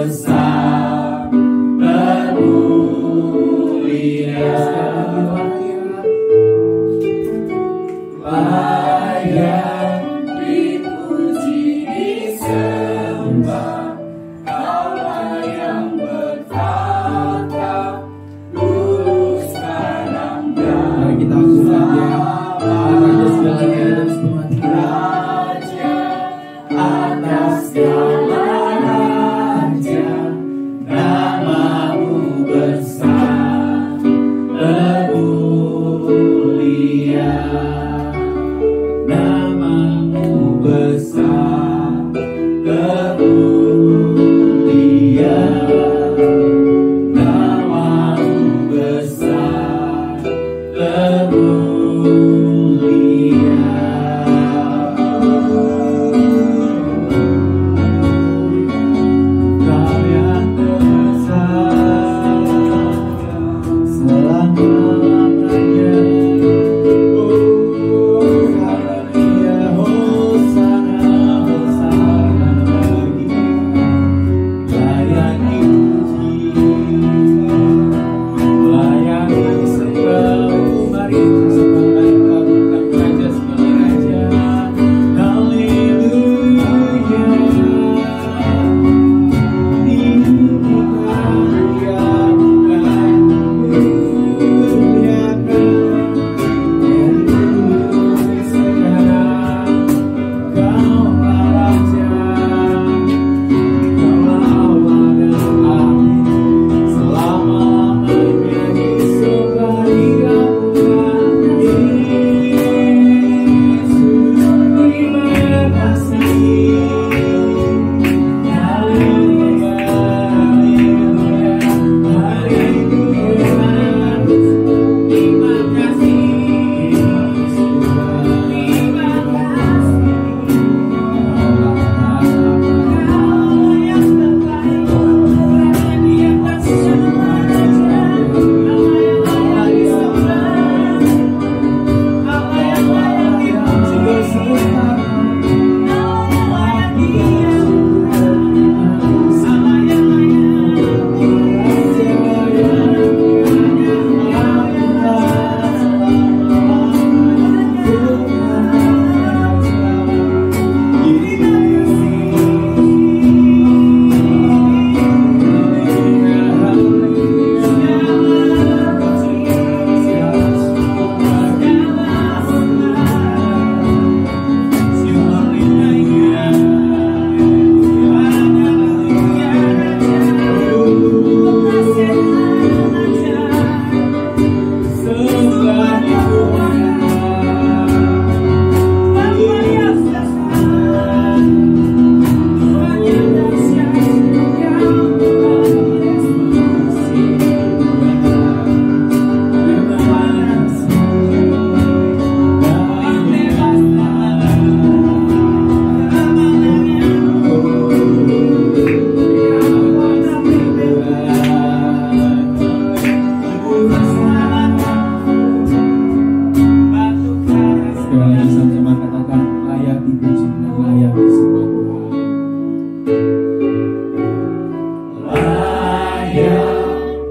besar, termulia. Layak dipuji, disembah, Kaulah yang bertata dulu, sekarang dan kita akurat ya, Raja segalanya dan semua Raja atas segala raja, namamu besar, termulia. Namamu besar, termulia. Namamu besar, termulia. Kau yang besar, selama-lamanya.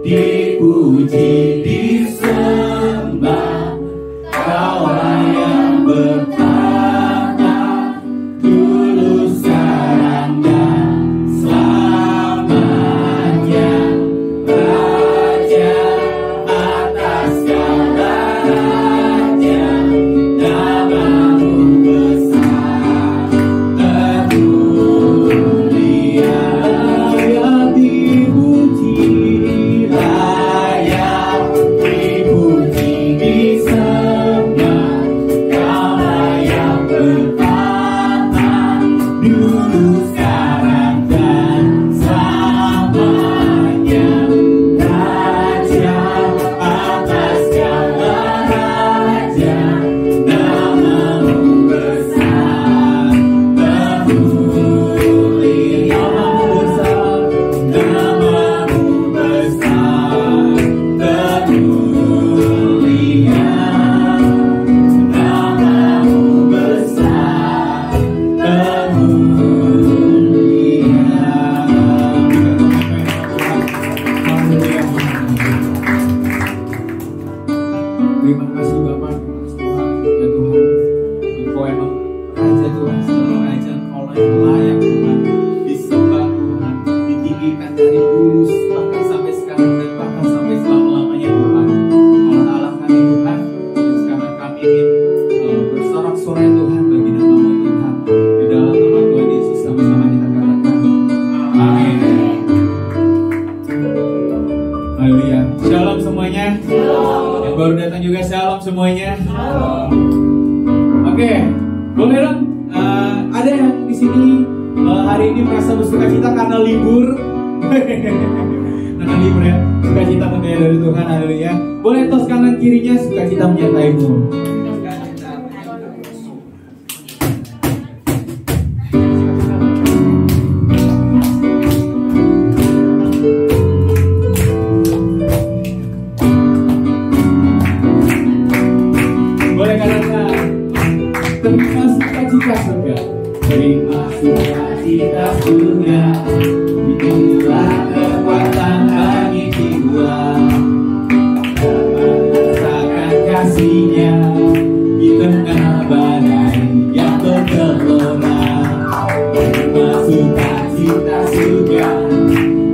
Dipuji, disembah, Kaulah yang bertata dulu, sekarang dan selamanya. Raja atas segala raja, namamu besar, termulia. Layak dipuji, layak didirikan dari dulu bahkan sampai sekarang dan bahkan sampai selama-lamanya Tuhan. Allah Allah kami Tuhan, dan sekarang kami ingin bersorak-sorai Tuhan bagi nama-Mu Tuhan. Di dalam nama Tuhan Yesus sama-sama kita katakan amin. Haleluya. Shalom semuanya. Yang baru datang juga shalom semuanya. Oke, boleh dong. Ada yang di sini hari ini merasa bersuka cita karena libur. Karena libur ya, suka cita tentunya dari Tuhan. Haleluya. Boleh tos kanan kirinya, suka cita menyertaimu. Boleh katakan, terima sukacita surga. Terima sukacita surga, itulah kekuatan bagi jiwa. Rasakan kasihnya di tengah badai yang bergelora. Terima sukacita surga,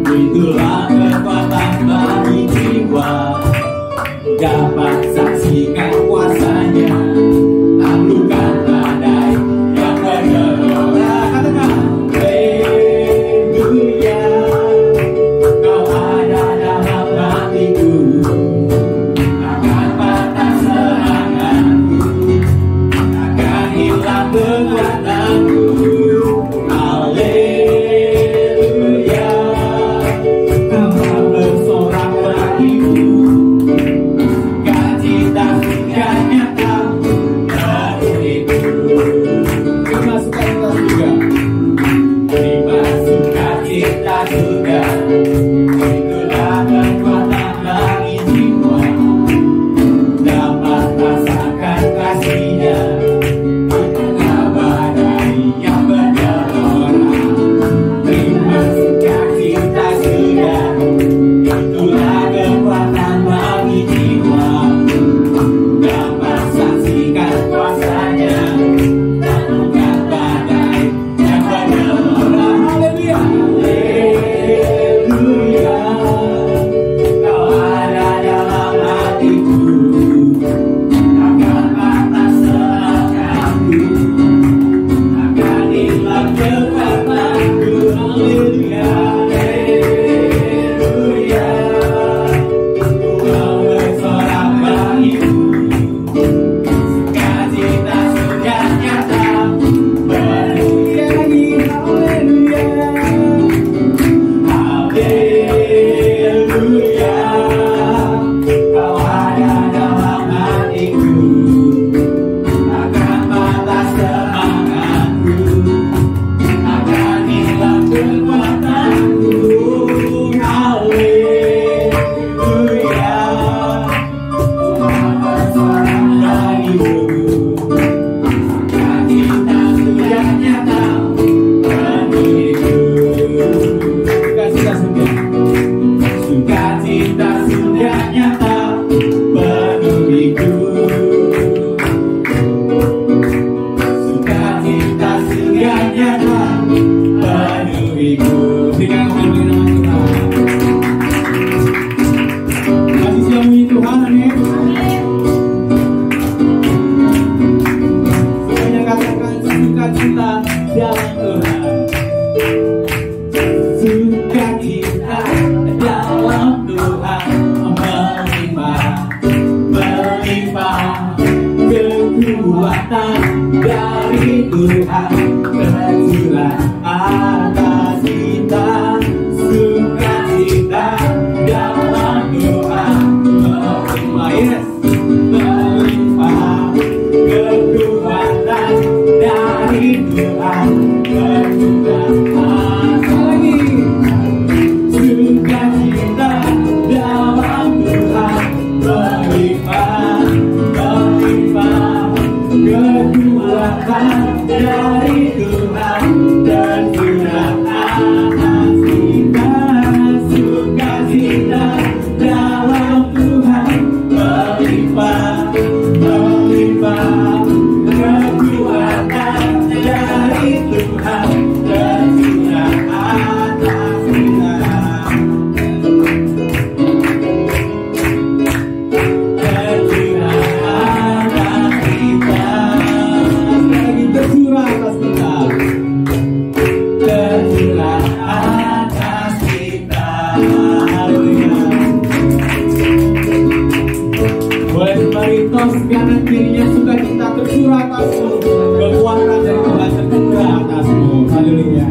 itulah kekuatan bagi jiwa. Dapat saksikan kuasanya, taklukkan badai yang bergelora. Katakan haleluya, Kau ada dalam hatiku, akan patah seranganku, akan hilang kekuatanku. Haleluya, Kau bersorak bagiku. Itulah kekuatan bagi jiwa. Dapat rasakan kasihnya di tengah badai yang bergelora. Terima sukacita surga, itulah kekuatan bagi jiwa. Dapat saksikan kuasanya, taklukkan badai yang bergelora. Haleluya. Dari Tuhan tercurah atas kita, sukacita dalam Tuhan melimpah, melimpah kekuatan dari Tuhan tercurah lagi, sukacita dalam Tuhan melimpah, melimpah kekuatan dari Haleluya. Boleh kembali tos kanan kirinya, sukacita tercurah atasmu, kekuatan dari Tuhan tercurah atasmu. Haleluya.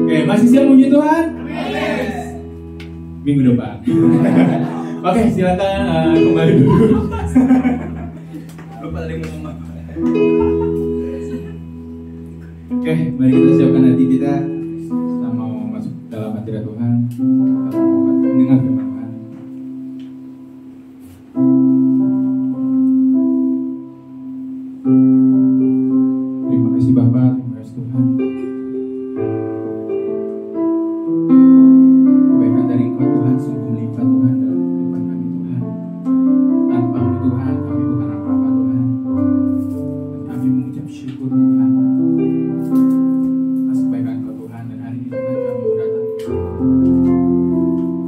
Oke, masih siap puji Tuhan? Minggu depan. Oke, silakan kembali dulu. Lupa tadi ngomong apa. Oke, mari kita siapkan hati kita. Kita mau masuk dalam hadirat Tuhan. Kita mau mendengar firman Tuhan. Terima kasih Bapak, terima kasih Tuhan. Kebaikan dari Engkau Tuhan sungguh melimpah Tuhan dalam kehidupan kami Tuhan. Tanpa-Mu Tuhan kami bukan apa-apa Tuhan. Dan kami mengucap syukur Tuhan atas kebaikan Engkau Tuhan. Dan hari ini Tuhan kami mau datang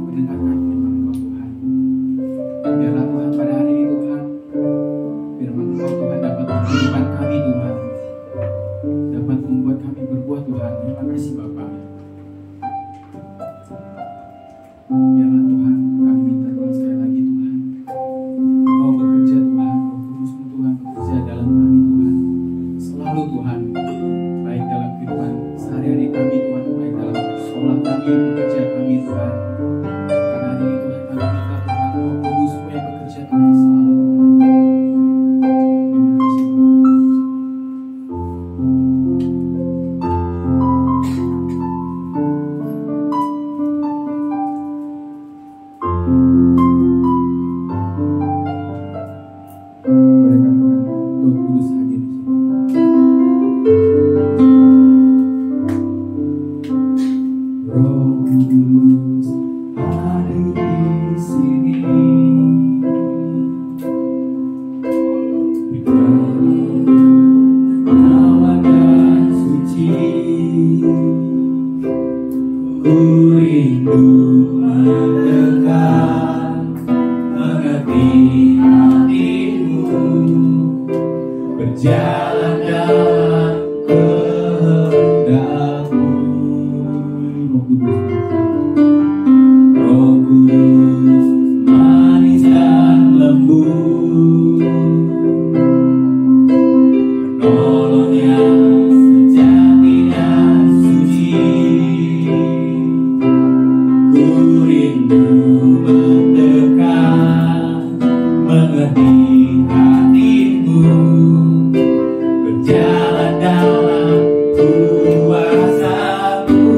mendengarkan firman Engkau Tuhan. Dan biarlah Tuhan pada hari ini Tuhan, firman Engkau Tuhan dapat menghidupkan kami Tuhan, dapat membuat kami berbuah Tuhan. Terima kasih Bapak. Biarlah Tuhan, kami minta Tuhan sekali lagi Tuhan, Engkau bekerja Tuhan, Roh Kudus-Mu Tuhan bekerja dalam kami Tuhan, selalu Tuhan, baik dalam kehidupan sehari-hari kami Tuhan, baik dalam sekolah kami, bekerja kami Tuhan. Karena hari ini Tuhan kami minta Tuhan, Roh Kudus-Mu yang bekerja Tuhan selalu Tuhan. Terima kasih Tuhan. Boleh katakan Roh Kudus hadir di sini. Roh Kudus hadir di sini. Awan dan suci, ku rindu mendekat, mengerti hatimu, berjalan dalam kehendak-Mu. Roh Kudus manis dan lembut, penolong yang sejati dan suci, ku rindu mendekat, mengerti hatimu, berjalan dalam kuasa-Mu.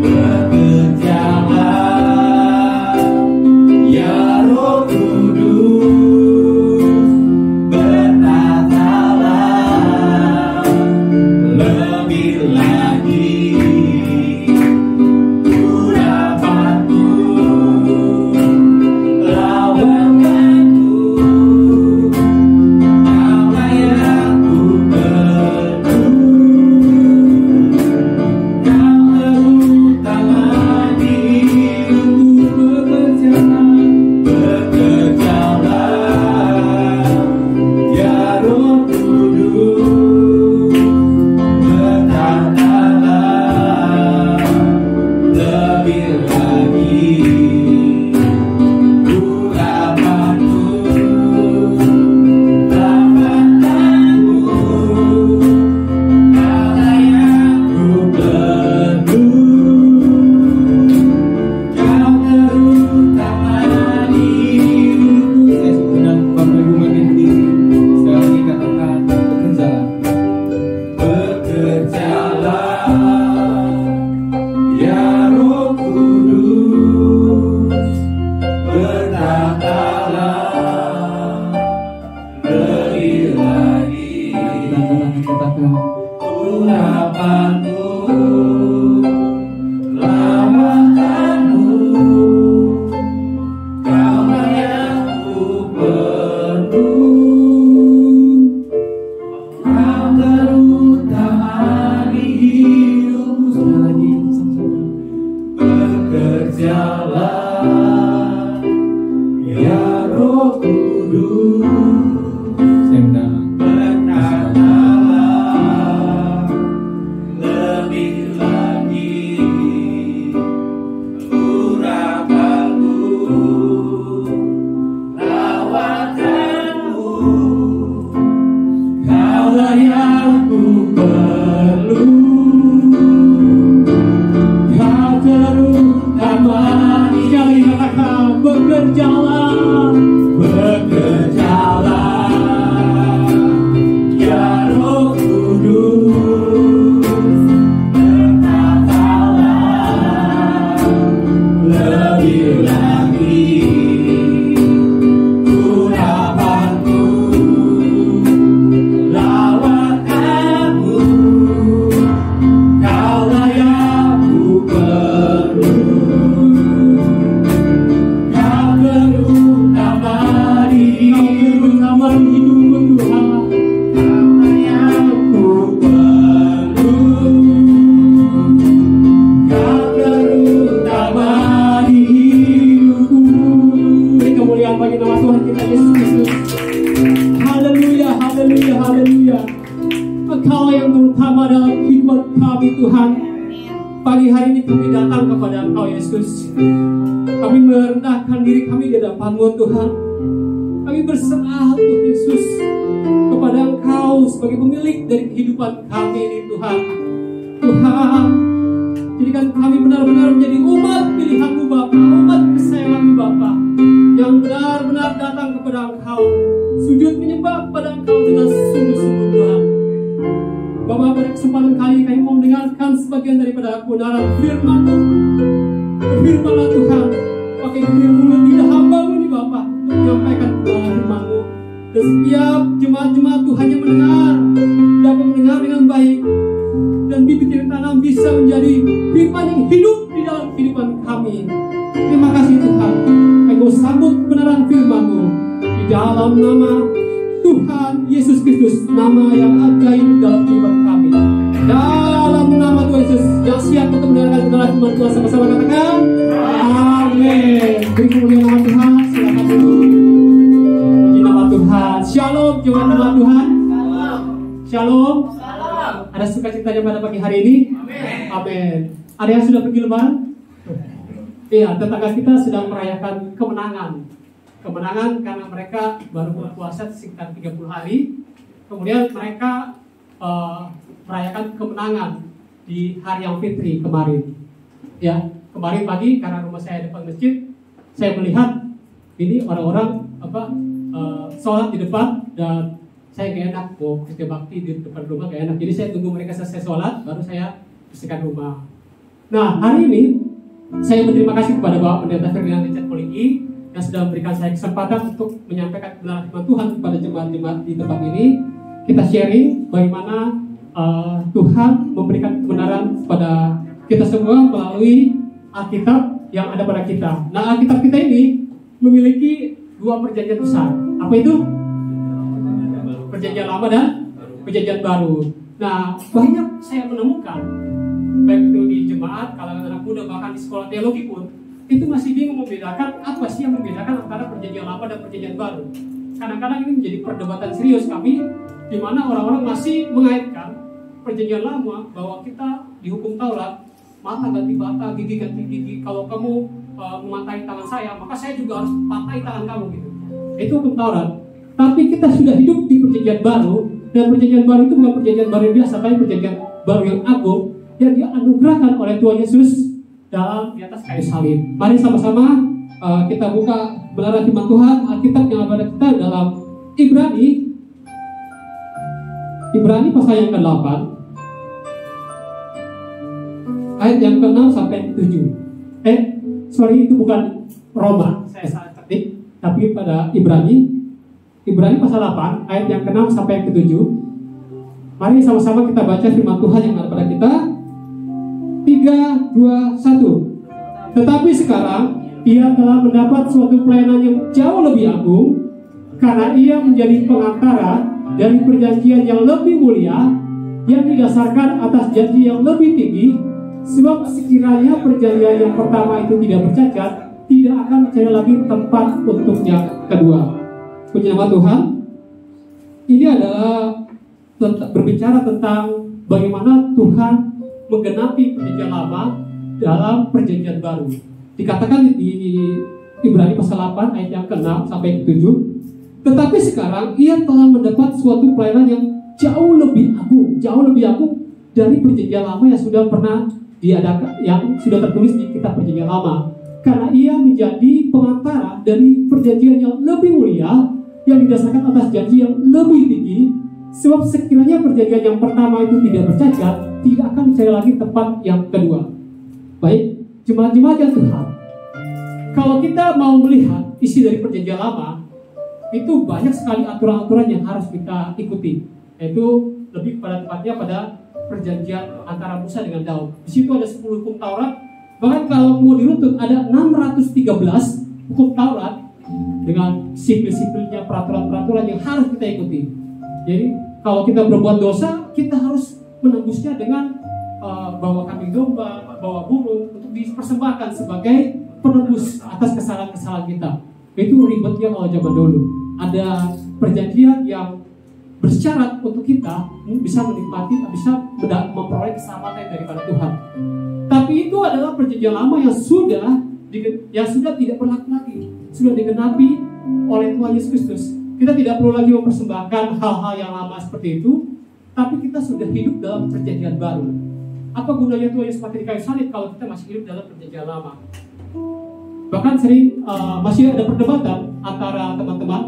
Bekerjalah ya Roh Kudus, bertatalah lebih lagi, ku dapat lawankanku, apa yang ku perlu. Kau terutama di hidupku, bekerjalah ya Roh Kudus, bertatalah lebih lagi, ku dapat lawankanku, apa yang ku perlu. Kau terutama di hidupku. Saya sedang Bapak Ibu makin diri. Sekali lagi katakan, bekerjalah ya Roh Kudus, bertatalah lebih lagi, urapanmu, lawankanmu, kau yang ku perlu. Kau terutama di hidupku. Sekali lagi sama-sama. Bekerjalah ya Roh Kudus, bertatalah perlu. Kau terutama. Sekali katakan bekerjalah, bekerjalah ya Roh Kudus, berkatalah lebih lagi. Urapanku lawat aku, kaulah yang ku perlu. Kau terutama di hidupku Tuhan, kaulah yang ku perlu. Kau terutama di hidupku. Beri kemuliaan bagi nama Tuhan kita Yesus Kristus. Haleluya, haleluya, haleluya. Engkau yang terutama dalam kehidupan kami Tuhan. Pagi hari ini kami datang kepada Engkau Yesus. Kami merendahkan diri kami di hadapan-Mu Tuhan. Kami berserah Tuhan Yesus kepada Engkau sebagai pemilik dari kehidupan kami ini Tuhan. Tuhan, jadikan kami benar-benar menjadi umat pilihan-Mu Bapa, umat kesayangan-Mu Bapa, yang benar-benar datang kepada Engkau, sujud menyembah kepada Engkau dengan sungguh-sungguh Tuhan. Bapak, pada kesempatan kali kami mau mendengarkan sebagian daripada kebenaran firman-Mu. Berfirmanlah Tuhan, pakai mulut lidah hamba-Mu nih Bapak, untuk menyampaikan kebenaran firman-Mu. Dan setiap jemaat-jemaat Tuhan yang mendengar, dapat mendengar dengan baik, dan bibit yang tanam bisa menjadi firman yang hidup di dalam kehidupan kami. Terima kasih Tuhan, kami sambut kebenaran firman-Mu di dalam nama Tuhan Yesus Kristus, nama yang ajaib dalam kehidupan kami. Dalam nama Tuhan Yesus yang siap untuk mendengarkan kebenaran firman Tuhan, sama-sama katakan amin. Beri kemuliaan nama Tuhan, silakan dulu. Puji nama Tuhan. Shalom, jemaat nama Tuhan. Shalom. Ada sukacitanya pada pagi hari ini? Amin. Ada yang sudah pergi lebaran? Iya, tetangga kita sedang merayakan kemenangan. Kemenangan karena mereka baru berpuasa sekitar 30 hari. Kemudian mereka merayakan kemenangan di hari yang fitri kemarin. Ya, kemarin pagi karena rumah saya depan masjid, saya melihat ini orang-orang sholat di depan, dan saya gak enak mau kerja bakti di depan rumah, gak enak. Jadi saya tunggu mereka selesai sholat, baru saya bersihkan rumah. Nah, hari ini saya berterima kasih kepada Bapak Pendeta Ferdinand Richard Poliki yang sudah memberikan saya kesempatan untuk menyampaikan kebenaran firman Tuhan kepada jemaat-jemaat di tempat ini. Kita sharing bagaimana Tuhan memberikan kebenaran kepada kita semua melalui Alkitab yang ada pada kita. Nah, Alkitab kita ini memiliki dua perjanjian besar. Apa itu? Perjanjian Lama dan Perjanjian Baru. Nah, banyak saya menemukan, baik itu di jemaat, kalangan anak muda, bahkan di sekolah teologi pun, itu masih bingung membedakan apa sih yang membedakan antara Perjanjian Lama dan Perjanjian Baru. Kadang-kadang ini menjadi perdebatan serius kami, di mana orang-orang masih mengaitkan Perjanjian Lama bahwa kita dihukum Taurat, mata ganti mata, gigi ganti gigi. Kalau kamu mematahi tangan saya, maka saya juga harus patahi tangan kamu gitu. Itu hukum Taurat. Tapi kita sudah hidup di Perjanjian Baru, dan Perjanjian Baru itu bukan Perjanjian Baru yang biasa, tapi Perjanjian Baru yang agung yang dianugerahkan oleh Tuhan Yesus dalam di atas kayu salib. Mari sama-sama kita buka kebenaran firman Tuhan, Alkitab yang ada kita dalam Ibrani pasal yang ke-8 ayat yang ke-6 sampai 7. Itu bukan Roma, saya salah ketik, tapi pada Ibrani pasal 8 ayat yang ke-6 sampai yang ke-7. Mari sama-sama kita baca firman Tuhan yang ada pada kita. 3, 2, 1. Tetapi sekarang ia telah mendapat suatu pelayanan yang jauh lebih agung, karena ia menjadi pengantara dari perjanjian yang lebih mulia, yang didasarkan atas janji yang lebih tinggi. Sebab sekiranya perjanjian yang pertama itu tidak bercacat, tidak akan mencari lagi tempat untuk yang kedua. Puji nama Tuhan. Ini adalah berbicara tentang bagaimana Tuhan menggenapi perjanjian lama dalam perjanjian baru. Dikatakan di Ibrani pasal 8 ayat yang ke-6 sampai ke-7. Tetapi sekarang ia telah mendapat suatu pelayanan yang jauh lebih agung dari perjanjian lama yang sudah pernah diadakan, yang sudah tertulis di kitab perjanjian lama. Karena ia menjadi pengantara dari perjanjian yang lebih mulia, yang didasarkan atas janji yang lebih tinggi. Sebab sekiranya perjanjian yang pertama itu tidak bercacat, tidak akan dicari lagi tempat yang kedua. Baik, jemaat-jemaat yang Tuhan, kalau kita mau melihat isi dari perjanjian lama, itu banyak sekali aturan-aturan yang harus kita ikuti. Yaitu lebih pada tepatnya pada perjanjian antara Musa dengan Daud. Di situ ada 10 hukum Taurat. Bahkan kalau mau diruntut ada 613 hukum Taurat dengan sipil-sipilnya, peraturan-peraturan yang harus kita ikuti. Jadi kalau kita berbuat dosa, kita harus menembusnya dengan bawa kambing domba, bawa burung untuk dipersembahkan sebagai penebus atas kesalahan-kesalahan kita. Itu ribetnya kalau zaman dulu. Ada perjanjian yang bersyarat untuk kita bisa menikmati, bisa memperoleh keselamatan daripada Tuhan. Tapi itu adalah perjanjian lama yang sudah tidak berlaku lagi, sudah digenapi oleh Tuhan Yesus Kristus. Kita tidak perlu lagi mempersembahkan hal-hal yang lama seperti itu, tapi kita sudah hidup dalam perjanjian baru. Apa gunanya Tuhan Yesus mati di kayu salib kalau kita masih hidup dalam perjanjian lama? Bahkan sering masih ada perdebatan antara teman-teman,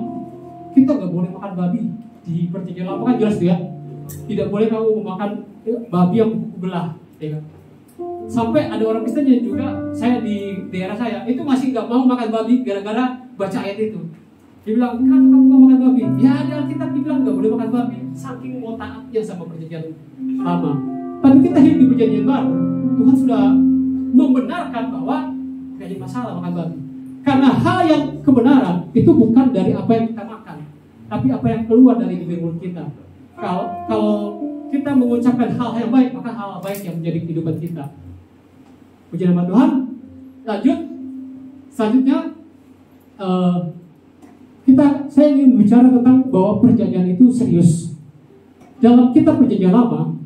kita nggak boleh makan babi di perjanjian lama, kan jelas ya, tidak boleh kamu memakan babi yang kuku belah, ya kan? Sampai ada orang Kristen yang juga, saya di daerah saya itu masih nggak mau makan babi gara-gara baca ayat itu. Dia bilang, kan kamu mau makan babi? Ya ada Alkitab dibilang nggak boleh makan babi, saking mau taatnya sama perjanjian lama. Tapi kita hidup di perjanjian baru, Tuhan sudah membenarkan bahwa nggak ada masalah makan babi. Karena hal yang kebenaran itu bukan dari apa yang kita makan, tapi apa yang keluar dari bibir mulut kita. Kalau kita mengucapkan hal yang baik, maka hal baik yang menjadi kehidupan kita. Puji nama Tuhan. Lanjut, selanjutnya saya ingin bicara tentang bahwa perjanjian itu serius. Dalam kitab perjanjian lama,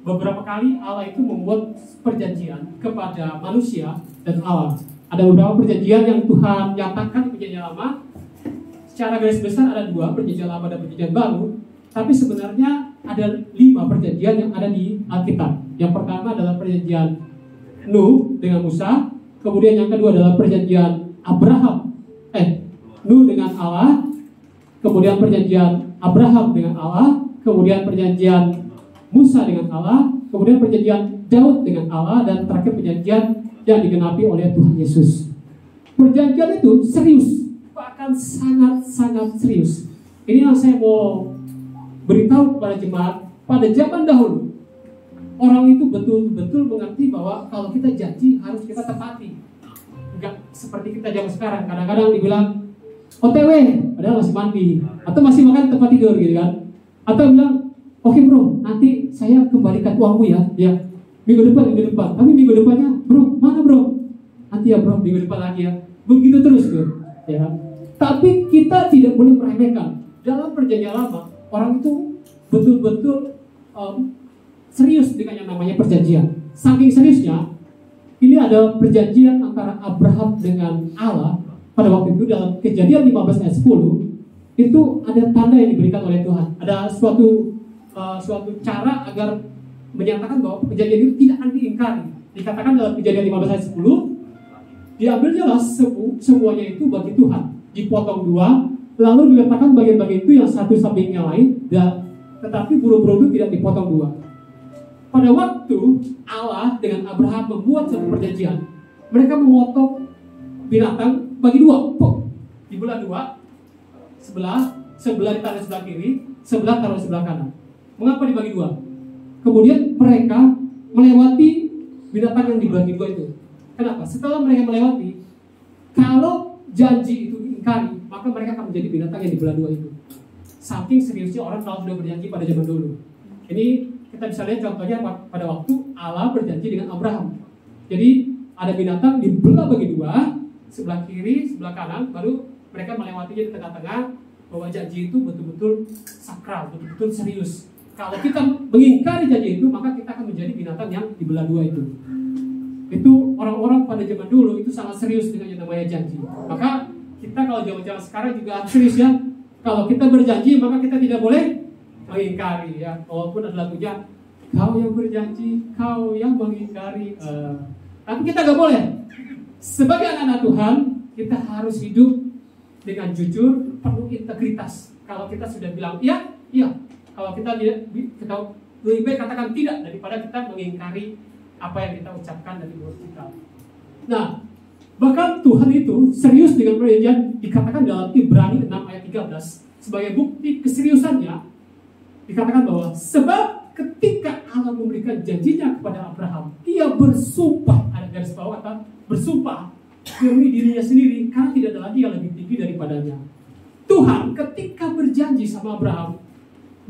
beberapa kali Allah itu membuat perjanjian kepada manusia dan Allah. Ada beberapa perjanjian yang Tuhan nyatakan di perjanjian lama. Secara garis besar ada 2, perjanjian lama dan perjanjian baru. Tapi sebenarnya ada 5 perjanjian yang ada di Alkitab. Yang pertama adalah perjanjian Nuh dengan Musa. Kemudian yang kedua adalah perjanjian Nuh dengan Allah. Kemudian perjanjian Abraham dengan Allah. Kemudian perjanjian Musa dengan Allah. Kemudian perjanjian Daud dengan Allah. Dan terakhir perjanjian yang digenapi oleh Tuhan Yesus. Perjanjian itu serius, bahkan sangat-sangat serius. Ini yang saya mau beritahu kepada jemaat. Pada zaman dahulu, orang itu betul-betul mengerti bahwa kalau kita janji harus kita tepati. Enggak seperti kita zaman sekarang, kadang-kadang dibilang OTW, padahal masih mandi, atau masih makan tempat tidur gitu kan. Atau bilang, oke bro, nanti saya kembalikan uangmu ya minggu depan. Tapi minggu depannya, bro, mana bro? Nanti ya bro, minggu depan lagi ya. Begitu terus tuh, ya. Tapi kita tidak boleh meremehkan. Dalam perjanjian lama, orang itu betul-betul serius dengan yang namanya perjanjian. Saking seriusnya, ini ada perjanjian antara Abraham dengan Allah. Pada waktu itu dalam Kejadian 15 ayat 10, itu ada tanda yang diberikan oleh Tuhan. Ada suatu cara agar menyatakan bahwa perjanjian itu tidak akan diingkari. Dikatakan dalam Kejadian 15 ayat 10, diambilnya semuanya itu bagi Tuhan, dipotong 2, lalu diletakkan bagian-bagian itu yang satu samping yang lain, tetapi burung-burung itu tidak dipotong 2. Pada waktu Allah dengan Abraham membuat satu perjanjian, mereka memotong binatang bagi 2, dibelah 2, sebelah ditaruh sebelah kiri, sebelah taruh sebelah kanan. Mengapa dibagi 2? Kemudian mereka melewati binatang yang dibagi 2 itu. Kenapa? Setelah mereka melewati, kalau janji itu diingkari, maka mereka akan menjadi binatang yang dibelah 2 itu. Saking seriusnya orang kalau sudah berjanji pada zaman dulu. Ini kita bisa lihat contohnya pada waktu Allah berjanji dengan Abraham. Jadi ada binatang dibelah bagi 2, sebelah kiri, sebelah kanan, baru mereka melewatinya di tengah-tengah, bahwa janji itu betul-betul sakral, betul-betul serius. Kalau kita mengingkari janji itu, maka kita akan menjadi binatang yang dibelah 2 itu. Itu orang-orang pada zaman dulu itu sangat serius dengan yang namanya janji. Maka kita kalau zaman-zaman sekarang juga serius ya. Kalau kita berjanji, maka kita tidak boleh mengingkari ya. Walaupun ada lagunya kau yang berjanji, kau yang mengingkari. Tapi kita nggak boleh. Sebagai anak-anak Tuhan, kita harus hidup dengan jujur, penuh integritas. Kalau kita sudah bilang iya, iya. Kalau kita lebih baik katakan tidak daripada kita mengingkari apa yang kita ucapkan dari mulut kita. Nah, bahkan Tuhan itu serius dengan perjanjian, dikatakan dalam Ibrani 6 ayat 13 sebagai bukti keseriusannya, dikatakan bahwa sebab ketika Allah memberikan janjinya kepada Abraham, ia bersumpah, ada garis bawah kata bersumpah demi dirinya sendiri karena tidak ada lagi yang lebih tinggi daripadanya. Tuhan ketika berjanji sama Abraham,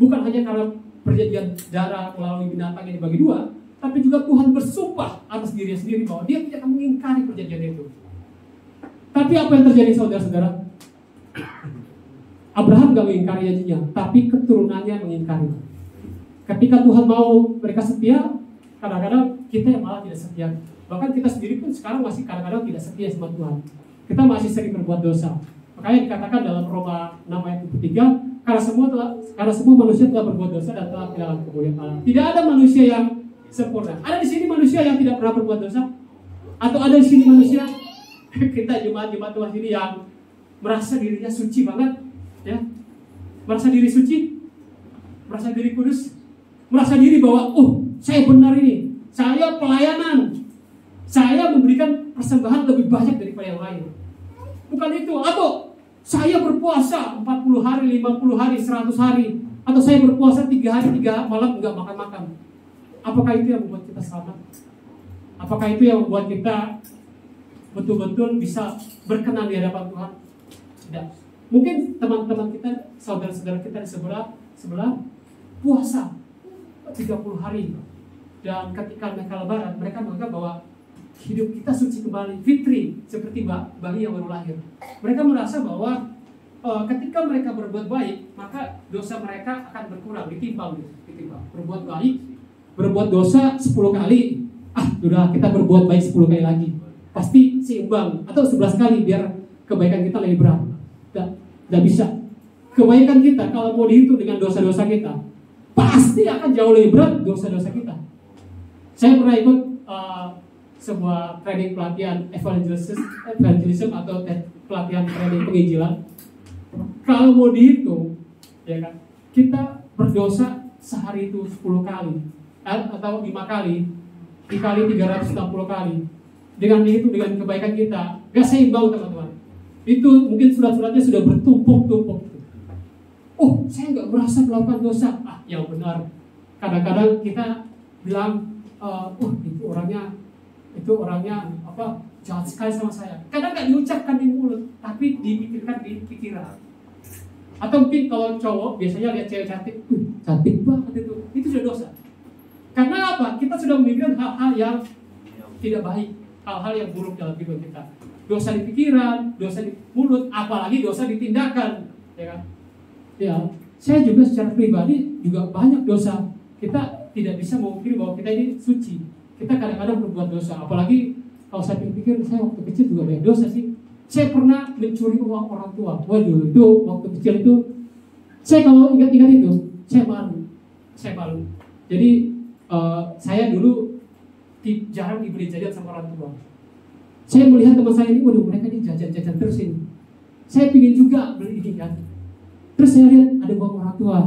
bukan hanya karena perjanjian darah melalui binatang yang dibagi dua, tapi juga Tuhan bersumpah atas dirinya sendiri bahwa dia tidak akan mengingkari perjanjian itu. Tapi apa yang terjadi saudara-saudara? Abraham gak mengingkari janjinya, tapi keturunannya mengingkari. Ketika Tuhan mau mereka setia, kadang-kadang kita yang malah tidak setia. Bahkan kita sendiri pun sekarang masih kadang-kadang tidak setia sama Tuhan. Kita masih sering berbuat dosa. Makanya dikatakan dalam Roma 6 ayat 23, karena semua manusia telah berbuat dosa dan telah kehilangan kemuliaan Allah. Tidak ada manusia yang sempurna. Ada di sini manusia yang tidak pernah berbuat dosa? Atau ada di sini manusia kita jemaat-jemaat Tuhan ini yang merasa dirinya suci banget, ya? Merasa diri suci, merasa diri kudus, merasa diri bahwa saya benar ini, saya pelayanan, saya memberikan persembahan lebih banyak daripada yang lain. Bukan itu. Atau saya berpuasa 40 hari, 50 hari, 100 hari, atau saya berpuasa 3 hari 3 malam enggak makan-makan. Apakah itu yang membuat kita selamat? Apakah itu yang membuat kita betul-betul bisa berkenan di hadapan Tuhan? Tidak. Mungkin teman-teman kita, saudara-saudara kita di sebelah puasa 30 hari, dan ketika mereka lebaran, mereka menganggap bahwa hidup kita suci kembali, fitri, seperti bayi yang baru lahir. Mereka merasa bahwa ketika mereka berbuat baik, maka dosa mereka akan berkurang, ditimbang. Berbuat baik, berbuat dosa 10 kali, sudah kita berbuat baik 10 kali lagi, pasti seimbang. Atau 11 kali biar kebaikan kita lebih berat. Tidak bisa. Kebaikan kita kalau mau dihitung dengan dosa-dosa kita, pasti akan jauh lebih berat dosa-dosa kita. Saya pernah ikut sebuah training pelatihan evangelism atau pelatihan training penginjilan. Kalau mau dihitung, ya kan, kita berdosa sehari itu 10 kali atau 5 kali, dikali 360 kali. Dengan dihitung dengan kebaikan kita, gak seimbang teman-teman. Itu mungkin surat-suratnya sudah bertumpuk-tumpuk. Saya nggak merasa melakukan dosa. Yang benar. Kadang-kadang kita bilang, itu orangnya jahat sekali sama saya. Kadang nggak diucapkan di mulut, tapi dipikirkan di pikiran. Atau mungkin kalau cowok biasanya lihat cewek cantik, cantik banget itu sudah dosa. Karena apa? Kita sudah memikirkan hal-hal yang tidak baik, hal-hal yang buruk dalam hidup kita. Dosa di pikiran, dosa di mulut, apalagi dosa di tindakan, ya kan? Ya, saya juga secara pribadi juga banyak dosa. Kita tidak bisa memikir bahwa kita ini suci. Kita kadang-kadang berbuat dosa, apalagi kalau saya pikir saya waktu kecil juga banyak dosa sih. Saya pernah mencuri uang orang tua. Waduh, itu waktu kecil itu saya kalau ingat-ingat itu saya malu. Jadi saya dulu jarang diberi jajan sama orang tua. Saya melihat teman saya ini, waduh mereka ini jajan-jajan terus ini. Saya pingin juga beli ini kan. Terus saya lihat ada uang orang tua,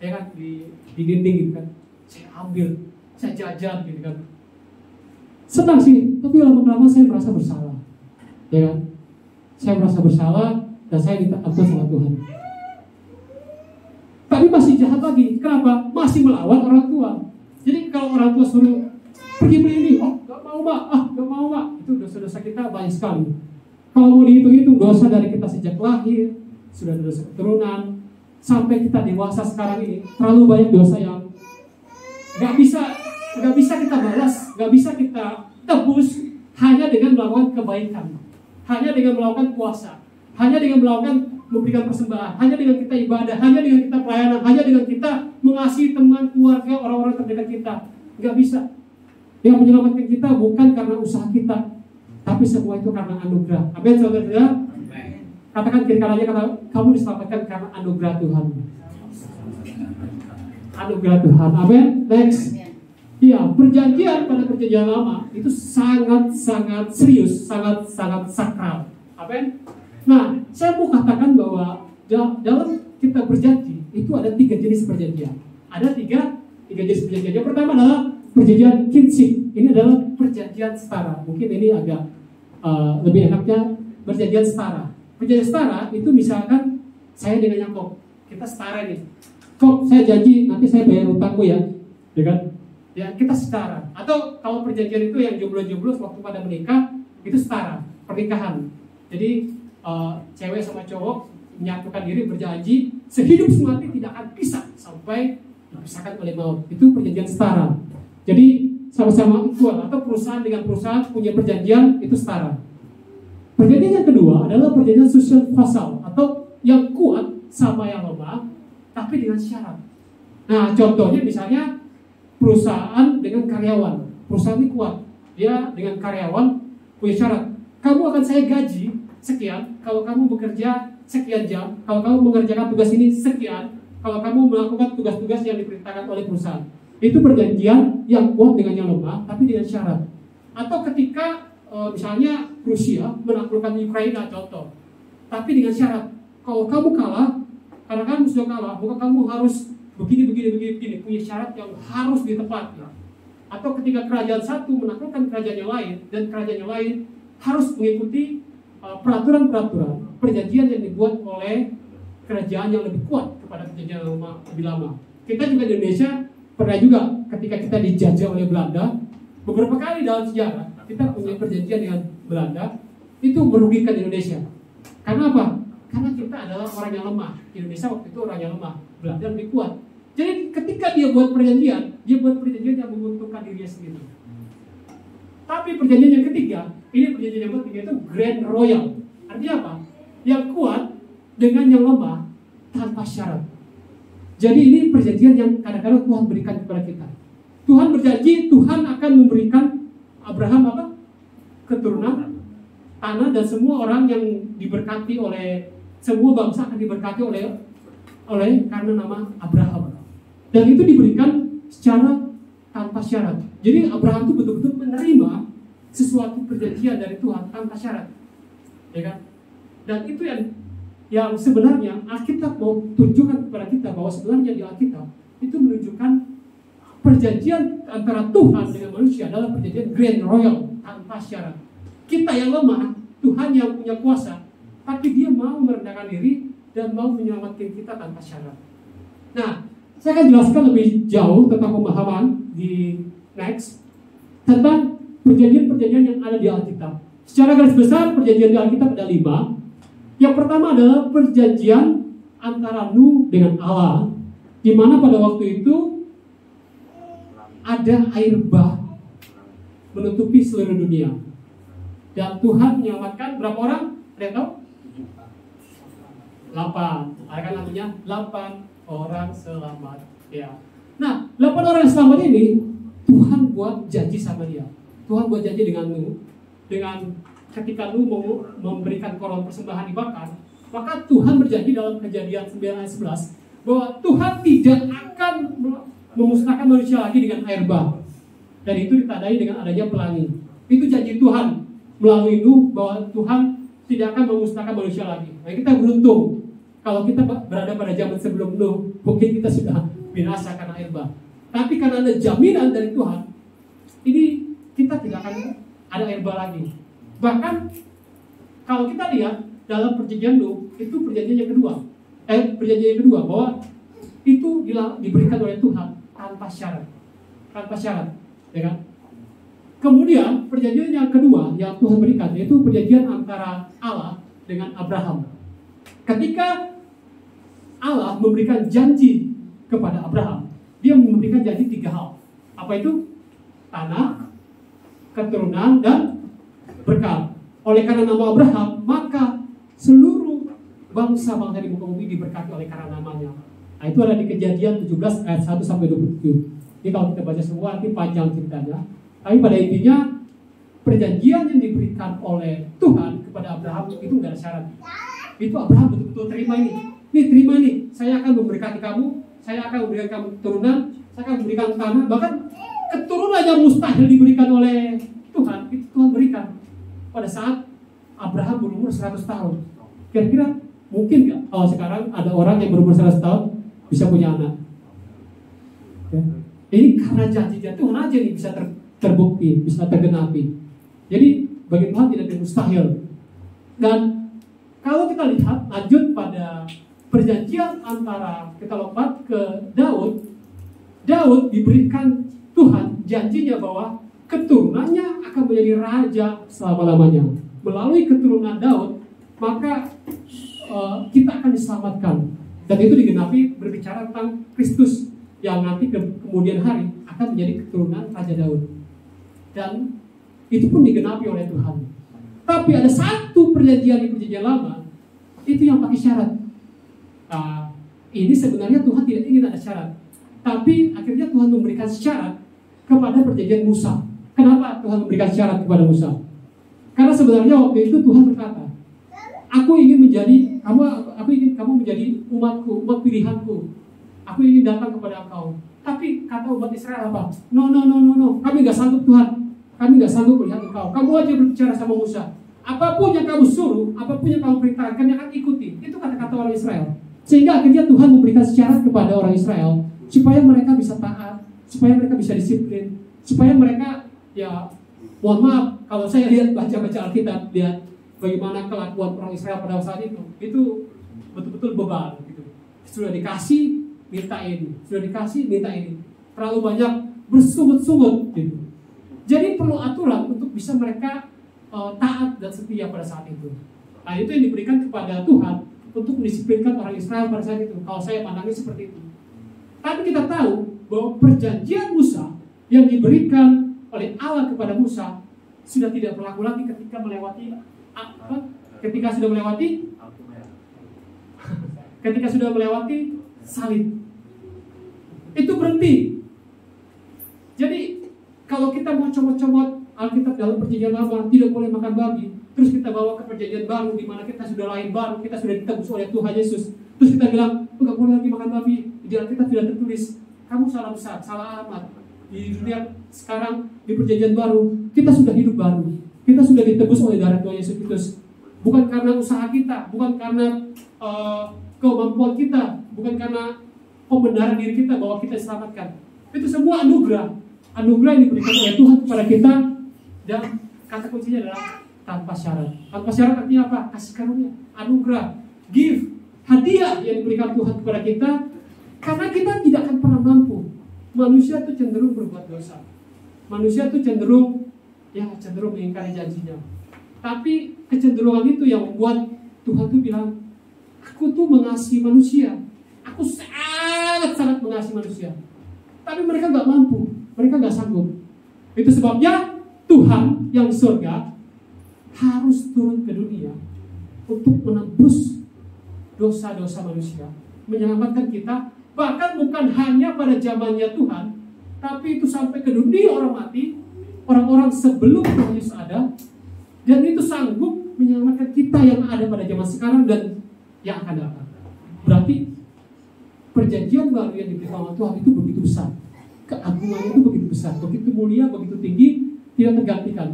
ya kan, di dinding gitu kan. Saya ambil, saya jajan gitu kan. Senang sih, tapi lama-lama saya merasa bersalah, ya kan. Saya merasa bersalah dan saya minta ampun sama Tuhan. Tapi masih jahat lagi, kenapa? Masih melawan orang tua. Jadi kalau orang tua suruh pergi beli ini, gak mau mak, itu dosa-dosa kita banyak sekali. Kalau mau dihitung-hitung dosa dari kita sejak lahir, sudah ada dosa keturunan, sampai kita dewasa sekarang ini, terlalu banyak dosa yang gak bisa kita balas, gak bisa kita tebus hanya dengan melakukan kebaikan, hanya dengan melakukan puasa, hanya dengan melakukan memberikan persembahan, hanya dengan kita ibadah, hanya dengan kita pelayanan, hanya dengan kita mengasihi teman, keluarga, orang-orang terdekat kita. Gak bisa. Yang menyelamatkan kita bukan karena usaha kita, tapi semua itu karena anugerah. Amin, saudara-saudara. Katakan kiri kanannya, kamu diselamatkan karena anugerah Tuhan. anugerah Tuhan. Amin. Next. Ya, perjanjian pada perjanjian lama itu sangat-sangat serius, sangat-sangat sakral. Amin. Nah, saya mau katakan bahwa dalam kita berjanji itu ada 3 jenis perjanjian. Ada tiga jenis perjanjian. Yang pertama adalah perjanjian kinship. Ini adalah perjanjian setara. Mungkin ini agak lebih enaknya perjanjian setara. Perjanjian setara itu misalkan saya dengan Yakob, kita setara nih. Kok saya janji nanti saya bayar utangmu ya, kan? Ya kita setara. Atau kalau perjanjian itu yang jomblo-jomblo waktu pada menikah itu setara, pernikahan. Jadi cewek sama cowok menyatukan diri berjanji sehidup semati tidak akan pisah sampai dipisahkan oleh maut. Itu perjanjian setara. Jadi sama-sama equal atau perusahaan dengan perusahaan punya perjanjian itu setara. Perjanjian yang kedua adalah perjanjian social fasal atau yang kuat sama yang lemah tapi dengan syarat. Nah, contohnya misalnya perusahaan dengan karyawan. Perusahaan ini kuat. Dia dengan karyawan punya syarat. Kamu akan saya gaji sekian kalau kamu bekerja sekian jam, kalau kamu mengerjakan tugas ini sekian, kalau kamu melakukan tugas-tugas yang diperintahkan oleh perusahaan. Itu perjanjian yang kuat dengan yang lemah, tapi dengan syarat. Atau ketika misalnya Rusia menaklukkan Ukraina contoh, tapi dengan syarat, kalau kamu kalah, karena kamu sudah kalah, maka kamu harus begini, punya syarat yang harus ditepati. Atau ketika kerajaan satu menaklukkan kerajaan yang lain, dan kerajaan yang lain harus mengikuti peraturan-peraturan, perjanjian yang dibuat oleh kerajaan yang lebih kuat kepada perjanjian yang lebih lama. Kita juga di Indonesia pernah juga ketika kita dijajah oleh Belanda, beberapa kali dalam sejarah kita punya perjanjian dengan Belanda, itu merugikan Indonesia. Karena apa? Karena kita adalah orang yang lemah. Indonesia waktu itu orang yang lemah, Belanda lebih kuat. Jadi ketika dia buat perjanjian yang menguntungkan dirinya sendiri. Tapi perjanjian yang ketiga, ini perjanjian yang ketiga itu Grand Royal. Artinya apa? Yang kuat dengan yang lemah tanpa syarat. Jadi ini perjanjian yang kadang-kadang Tuhan berikan kepada kita. Tuhan berjanji Tuhan akan memberikan Abraham apa? Keturunan, tanah, dan semua orang yang diberkati oleh semua bangsa akan diberkati oleh karena nama Abraham. Dan itu diberikan secara tanpa syarat. Jadi Abraham itu betul-betul menerima sesuatu perjanjian dari Tuhan tanpa syarat, ya kan? Dan itu yang sebenarnya Alkitab mau tunjukkan kepada kita bahwa sebenarnya di Alkitab itu menunjukkan perjanjian antara Tuhan dengan manusia adalah perjanjian Grand Royal tanpa syarat. Kita yang lemah, Tuhan yang punya kuasa, tapi Dia mau merendahkan diri dan mau menyelamatkan kita tanpa syarat. Nah, saya akan jelaskan lebih jauh tentang pemahaman di next tentang perjanjian-perjanjian yang ada di Alkitab. Secara garis besar perjanjian di Alkitab ada 5. Yang pertama adalah perjanjian antara Nuh dengan Allah, di mana pada waktu itu ada air bah menutupi seluruh dunia. Dan Tuhan menyelamatkan berapa orang? Ada yang tahu? 8. Ada kan namanya 8 orang selamat. Ya. Nah, 8 orang yang selamat ini Tuhan buat janji sama dia. Tuhan buat janji dengan Nuh, dengan ketika Nuh mau memberikan korban persembahan dibakar, maka Tuhan berjanji dalam Kejadian 9 ayat 11 bahwa Tuhan tidak akan memusnahkan manusia lagi dengan air bah. Dan itu ditandai dengan adanya pelangi. Itu janji Tuhan melalui Nuh bahwa Tuhan tidak akan memusnahkan manusia lagi. Nah, kita beruntung kalau kita berada pada zaman sebelum Nuh, mungkin kita sudah binasa karena air bah. Tapi karena ada jaminan dari Tuhan, ini kita tidak akan ada air bah lagi. Bahkan kalau kita lihat dalam perjanjian Nuh, itu perjanjian yang kedua. Perjanjian yang kedua bahwa itu diberikan oleh Tuhan tanpa syarat. Tanpa syarat, ya kan? Kemudian perjanjian yang kedua yang Tuhan berikan yaitu perjanjian antara Allah dengan Abraham. Ketika Allah memberikan janji kepada Abraham, Dia memberikan janji 3 hal. Apa itu? Tanah, keturunan, dan berkat. Oleh karena nama Abraham, maka seluruh bangsa-bangsa di muka bumi diberkati oleh karena namanya. Nah, itu ada di Kejadian 17 ayat 1 sampai 27. Jadi kalau kita baca semua nanti panjang ceritanya. Tapi pada intinya perjanjian yang diberikan oleh Tuhan kepada Abraham itu nggak ada syarat. Itu Abraham betul-betul terima ini. Nih terima nih, saya akan memberkati kamu saya akan memberikan kamu keturunan, saya akan memberikan tanah, bahkan keturunan yang mustahil diberikan oleh Tuhan, itu Tuhan berikan pada saat Abraham berumur 100 tahun. Kira-kira mungkin nggak kalau sekarang ada orang yang berumur 100 tahun bisa punya anak? Ya. Ini karena janji-janji Tuhan aja nih bisa terbukti, bisa tergenapi. Jadi bagi Tuhan tidak ada yang mustahil. Dan kalau kita lihat lanjut pada perjanjian antara, kita lompat ke Daud. Daud diberikan Tuhan janjinya bahwa keturunannya akan menjadi raja selama-lamanya. Melalui keturunan Daud, maka kita akan diselamatkan. Dan itu digenapi berbicara tentang Kristus yang nanti kemudian hari akan menjadi keturunan Raja Daud. Dan itu pun digenapi oleh Tuhan. Tapi ada satu perjanjian di perjanjian lama itu yang pakai syarat. Ini sebenarnya Tuhan tidak ingin ada syarat, tapi akhirnya Tuhan memberikan syarat kepada perjanjian Musa. Kenapa Tuhan memberikan syarat kepada Musa? Karena sebenarnya waktu itu Tuhan berkata, aku ingin kamu menjadi umatku, umat pilihanku. Aku ingin datang kepada engkau. Tapi kata umat Israel apa? No. Kami nggak sanggup Tuhan. Kami nggak sanggup melihat engkau. Kamu aja berbicara sama Musa. Apapun yang kamu suruh, apapun yang kamu perintahkan, kami akan ikuti. Itu kata-kata orang Israel. Sehingga akhirnya Tuhan memberikan syarat kepada orang Israel supaya mereka bisa taat, supaya mereka bisa disiplin, supaya mereka, ya mohon maaf kalau saya lihat baca-baca Alkitab, lihat bagaimana kelakuan orang Israel pada saat itu betul-betul bebal gitu. Sudah dikasih minta ini, sudah dikasih minta ini, terlalu banyak bersungut-sungut gitu. Jadi perlu aturan untuk bisa mereka taat dan setia pada saat itu. Nah itu yang diberikan kepada Tuhan untuk mendisiplinkan orang Israel pada saat itu. Kalau saya pandangnya seperti itu. Tapi kita tahu bahwa perjanjian Musa yang diberikan oleh Allah kepada Musa sudah tidak berlaku lagi ketika sudah melewati salib. Itu berhenti. Jadi kalau kita mau comot-comot Alkitab dalam perjanjian lama, tidak boleh makan babi, terus kita bawa ke perjanjian baru di mana kita sudah lahir baru, kita sudah ditebus oleh Tuhan Yesus, terus kita bilang enggak boleh lagi makan babi, di Alkitab tidak tertulis. Kamu salah besar, salah alamat. Di dunia sekarang di perjanjian baru kita sudah hidup baru, kita sudah ditebus oleh darah Tuhan Yesus Kristus, bukan karena usaha kita, bukan karena kemampuan kita, bukan karena pembenaran diri kita bahwa kita diselamatkan. Itu semua anugerah yang diberikan oleh Tuhan kepada kita. Dan kata kuncinya adalah tanpa syarat. Tanpa syarat artinya apa? Kasih karunia, anugerah, gift, hadiah yang diberikan Tuhan kepada kita. Karena kita tidak akan pernah mampu. Manusia itu cenderung berbuat dosa. Manusia itu cenderung mengingkari janjinya. Tapi kecenderungan itu yang membuat Tuhan tuh bilang, aku tuh mengasihi manusia. Aku sangat mengasihi manusia. Tapi mereka nggak mampu, mereka nggak sanggup. Itu sebabnya Tuhan yang di surga harus turun ke dunia untuk menebus dosa-dosa manusia, menyelamatkan kita. Bahkan bukan hanya pada zamannya Tuhan, tapi itu sampai ke dunia orang mati, orang-orang sebelum Tuhan Yesus ada, dan itu sanggup menyelamatkan kita yang ada pada zaman sekarang dan yang akan datang. Berarti perjanjian baru yang diberikan oleh Tuhan itu begitu besar, keagungannya itu begitu besar, begitu mulia, begitu tinggi, tidak tergantikan.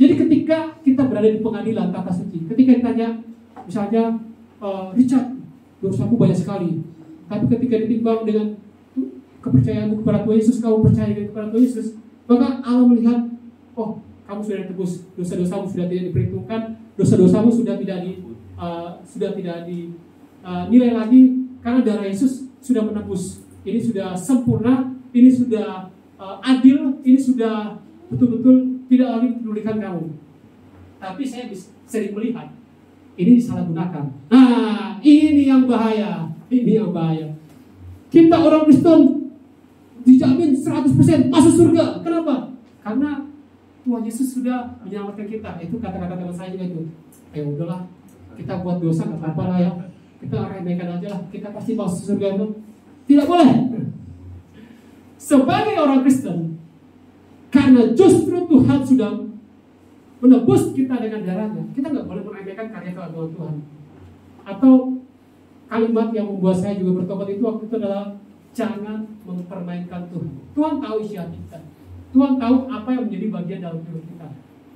Jadi ketika kita berada di pengadilan tata suci, ketika ditanya misalnya Richard, dosamu banyak sekali, tapi ketika ditimbang dengan kepercayaanmu kepada Tuhan Yesus, kamu percaya kepada Tuhan Yesus, maka Allah melihat, oh kamu sudah ditebus, dosa-dosamu sudah tidak diperhitungkan, dosa-dosamu sudah tidak dinilai lagi, karena darah Yesus sudah menebus. Ini sudah sempurna, ini sudah adil, ini sudah betul-betul tidak lagi mempedulikan kamu. Tapi saya sering melihat ini disalahgunakan. Nah, ini yang bahaya. Ini yang bahaya. Kita orang Kristen dijamin 100% masuk surga. Kenapa? Karena Tuhan Yesus sudah menyelamatkan kita. Itu kata-kata teman saya juga itu. Udahlah, kita buat dosa nggak apa-apa lah ya. Kita remehkan aja lah. Kita pasti masuk surga itu. Tidak boleh. Sebagai orang Kristen, karena justru Tuhan sudah menebus kita dengan darahnya, kita nggak boleh meremehkan karya keagungan Tuhan. Atau kalimat yang membuat saya juga bertobat itu waktu itu adalah jangan mempermainkan Tuhan. Tuhan tahu isi hati kita. Tuhan tahu apa yang menjadi bagian dalam hidup kita.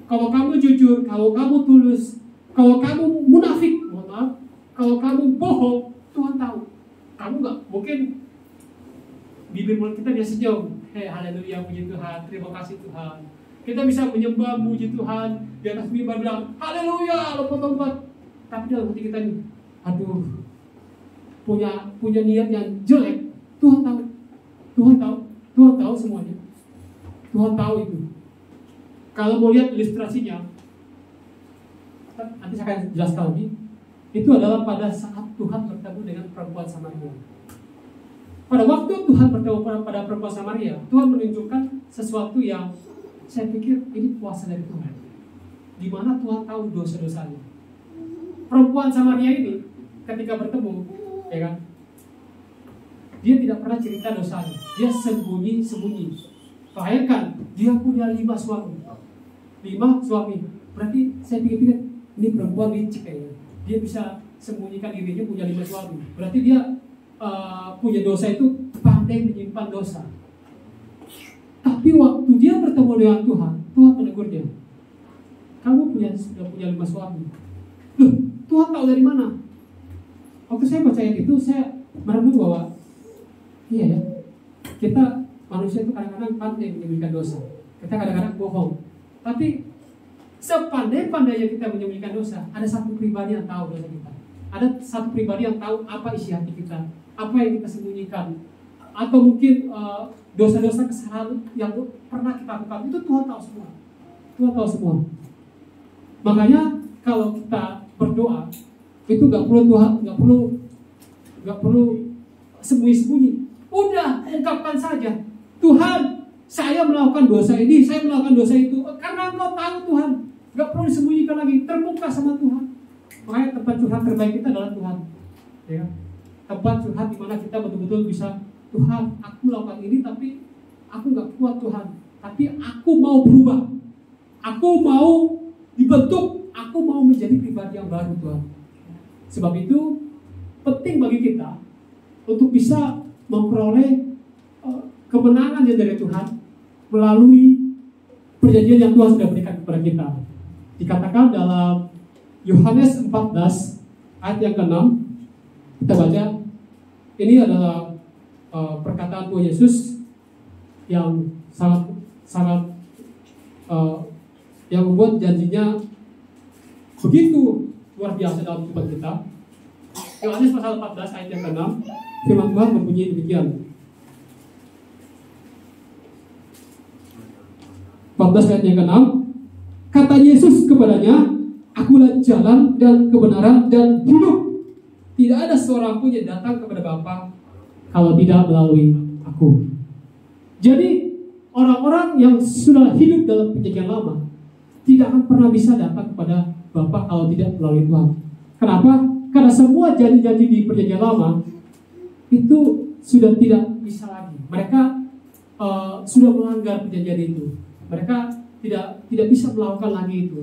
Kalau kamu jujur, kalau kamu tulus, kalau kamu munafik, mohon maaf, kalau kamu bohong, Tuhan tahu. Kamu nggak mungkin bibir mulut kita dia senyum, hei haleluya puji Tuhan, terima kasih Tuhan. Kita bisa menyembah puji Tuhan di atas mimbar bilang haleluya, lompat-lompat. Tapi dalam hati kita ini, aduh, punya niat yang jelek. Tuhan tahu, Tuhan tahu, Tuhan tahu semuanya. Tuhan tahu itu. Kalau mau lihat ilustrasinya, nanti saya akan jelaskan lagi. Itu adalah pada saat Tuhan bertemu dengan perempuan Samaria. Pada waktu Tuhan bertemu pada perempuan Samaria, Tuhan menunjukkan sesuatu yang saya pikir ini kuasa dari Tuhan. Di mana Tuhan tahu dosa-dosanya. Perempuan Samaria ini ketika bertemu, ya kan, dia tidak pernah cerita dosanya. Dia sembunyi-sembunyi. Bayangkan, dia punya 5 suami. 5 suami. Berarti saya pikir-pikir ini perempuan licik kayaknya. Dia bisa sembunyikan dirinya punya 5 suami. Berarti dia punya dosa itu pandai menyimpan dosa. Tapi waktu dia bertemu dengan Tuhan, Tuhan menegur dia. Kamu sudah punya 5 suami. Loh, Tuhan tahu dari mana? Waktu saya baca ayat itu, saya merenung bahwa iya ya, kita manusia itu kadang-kadang pandai menyembunyikan dosa. Kita kadang-kadang bohong. Tapi sepandai-pandainya kita menyembunyikan dosa, ada satu pribadi yang tahu dosa kita. Ada satu pribadi yang tahu apa isi hati kita, apa yang kita sembunyikan, atau mungkin dosa-dosa kesalahan yang pernah kita lakukan, itu Tuhan tahu semua. Tuhan tahu semua. Makanya kalau kita berdoa, itu nggak perlu Tuhan, nggak perlu sembunyi-sembunyi. Udah ungkapkan saja, Tuhan, saya melakukan dosa ini, saya melakukan dosa itu, karena Engkau tahu Tuhan. Nggak perlu disembunyikan lagi, terbuka sama Tuhan. Makanya tempat curhat terbaik kita adalah Tuhan. Ya, tempat curhat di mana kita betul-betul bisa, Tuhan, aku melakukan ini, tapi aku nggak kuat Tuhan. Tapi aku mau berubah, aku mau dibentuk, aku mau menjadi pribadi yang baru Tuhan. Sebab itu penting bagi kita untuk bisa memperoleh kemenangan yang dari Tuhan melalui perjanjian yang Tuhan sudah berikan kepada kita. Dikatakan dalam Yohanes 14 ayat yang ke-6, kita baca, ini adalah perkataan Tuhan Yesus yang sangat yang membuat janjinya begitu luar biasa dalam kehidupan kita. Yohanes pasal 14 ayat yang ke-6, firman Tuhan berbunyi demikian. 14 ayat yang ke-6, kata Yesus kepadanya, akulah jalan dan kebenaran dan hidup. Tidak ada seorang pun yang datang kepada Bapa kalau tidak melalui aku. Jadi orang-orang yang sudah hidup dalam perjanjian lama tidak akan pernah bisa datang kepada Bapa kalau tidak melalui Tuhan. Kenapa? Karena semua janji-janji di perjanjian lama itu sudah tidak bisa lagi. Mereka sudah melanggar perjanjian itu. Mereka tidak bisa melakukan lagi itu.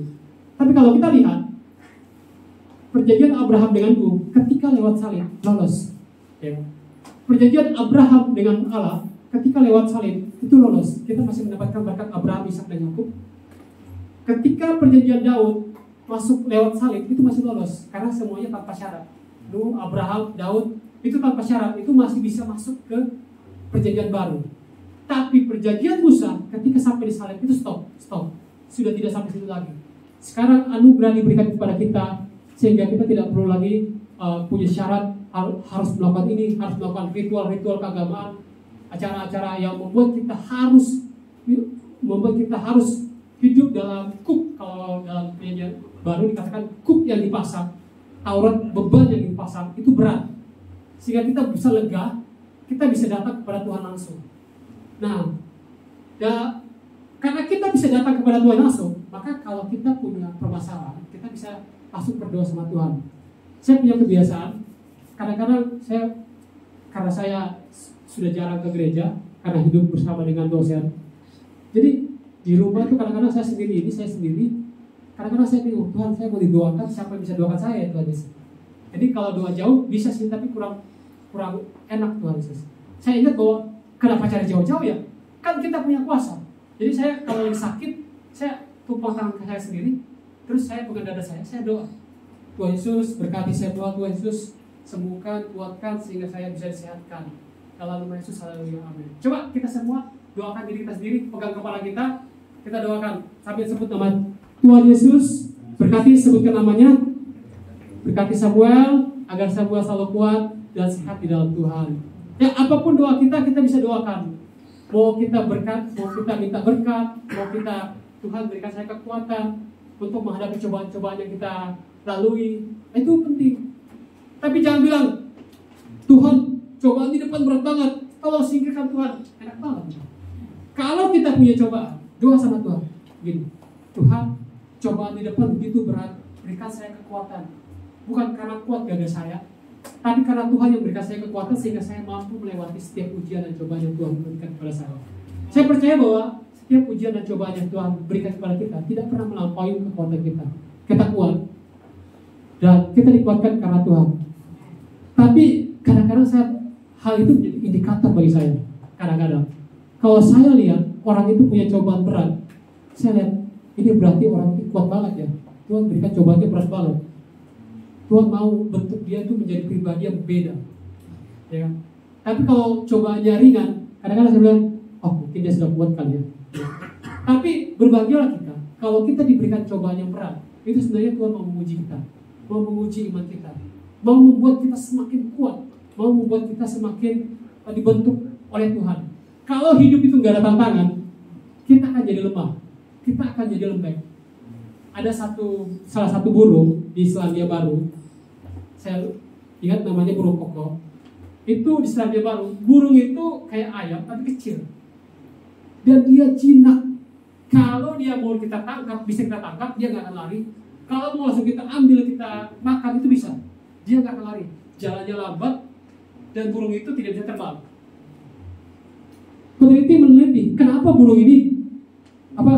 Tapi kalau kita lihat perjanjian Abraham denganku ketika lewat salib lolos. Ya. Perjanjian Abraham dengan Allah ketika lewat salib itu lolos. Kita masih mendapatkan berkat Abraham, Ishak dan Yakub. Ketika perjanjian Daud masuk lewat salib itu masih lolos karena semuanya tanpa syarat. Nuh, Abraham, Daud itu tanpa syarat, itu masih bisa masuk ke perjanjian baru. Tapi perjanjian Musa ketika sampai di salib itu stop, sudah tidak sampai situ lagi. Sekarang anugerah diberikan kepada kita sehingga kita tidak perlu lagi punya syarat harus melakukan ini, harus melakukan ritual-ritual keagamaan, acara-acara yang membuat kita harus hidup dalam kuk. Kalau dalam perjanjian baru dikatakan kuk yang dipasang, Taurat beban yang dipasang itu berat, sehingga kita bisa lega, kita bisa datang kepada Tuhan langsung. Nah, karena kita bisa datang kepada Tuhan langsung, maka kalau kita punya permasalahan, kita bisa langsung berdoa sama Tuhan. Saya punya kebiasaan, kadang-kadang karena saya sudah jarang ke gereja, karena hidup bersama dengan dosen. Jadi di rumah tuh kadang-kadang saya sendiri. Kadang-kadang saya bingung, Tuhan, saya mau didoakan, siapa yang bisa doakan saya ya Tuhan Yesus. Jadi kalau doa jauh bisa sih, tapi kurang enak Tuhan Yesus. saya ingat bahwa kenapa cari jauh-jauh ya? Kan kita punya kuasa. Jadi saya kalau yang sakit, saya tumpang tangan ke saya sendiri, terus saya pegang dada saya doa. Tuhan Yesus berkati saya, Tuhan Yesus sembuhkan, kuatkan sehingga saya bisa disehatkan. Dalam nama Yesus, haleluya, amin. Coba kita semua doakan diri kita sendiri, pegang kepala kita doakan sambil sebut nama Tuhan Yesus, berkati, sebutkan namanya, berkati Samuel agar Samuel selalu kuat dan sehat di dalam Tuhan. Ya, apapun doa kita bisa doakan. Mau kita berkat, mau kita minta berkat, mau kita Tuhan berikan saya kekuatan untuk menghadapi cobaan-cobaan yang kita lalui, itu penting. Tapi jangan bilang, Tuhan, cobaan di depan berat banget, tolong singkirkan Tuhan. Enak banget. Kalau kita punya cobaan, doa sama Tuhan. Gini, Tuhan, cobaan di depan begitu berat, berikan saya kekuatan. Bukan karena kuat gagah saya, tapi karena Tuhan yang berikan saya kekuatan sehingga saya mampu melewati setiap ujian dan cobaan yang Tuhan berikan kepada saya. Saya percaya bahwa setiap ujian dan cobaan yang Tuhan berikan kepada kita tidak pernah melampaui kekuatan kita. Kita kuat dan kita dikuatkan karena Tuhan. Tapi kadang-kadang hal itu menjadi indikator bagi saya. Kadang-kadang kalau saya lihat orang itu punya cobaan berat, saya lihat ini berarti orang itu kuat banget ya. Tuhan berikan cobaannya berat banget. Tuhan mau bentuk dia itu menjadi pribadi yang beda, ya. Tapi kalau cobaannya ringan, kadang-kadang saya bilang, oh mungkin dia sudah kuat kali ya. Tapi berbahagialah kita, kalau kita diberikan cobaan yang berat, itu sebenarnya Tuhan mau menguji kita, mau menguji iman kita, mau membuat kita semakin kuat, mau membuat kita semakin dibentuk oleh Tuhan. Kalau hidup itu nggak ada tantangan, kita akan jadi lemah, kita akan jadi lembek. Ada salah satu burung di Selandia Baru. Saya ingat namanya burung koko. Itu di Selandia Baru, burung itu kayak ayam tapi kecil. Dan dia jinak. Kalau dia mau kita tangkap, bisa kita tangkap, dia nggak akan lari. Kalau mau langsung kita ambil, kita makan, itu bisa. Dia nggak akan lari. Jalannya lambat dan burung itu tidak bisa terbang. Peneliti meneliti, kenapa burung ini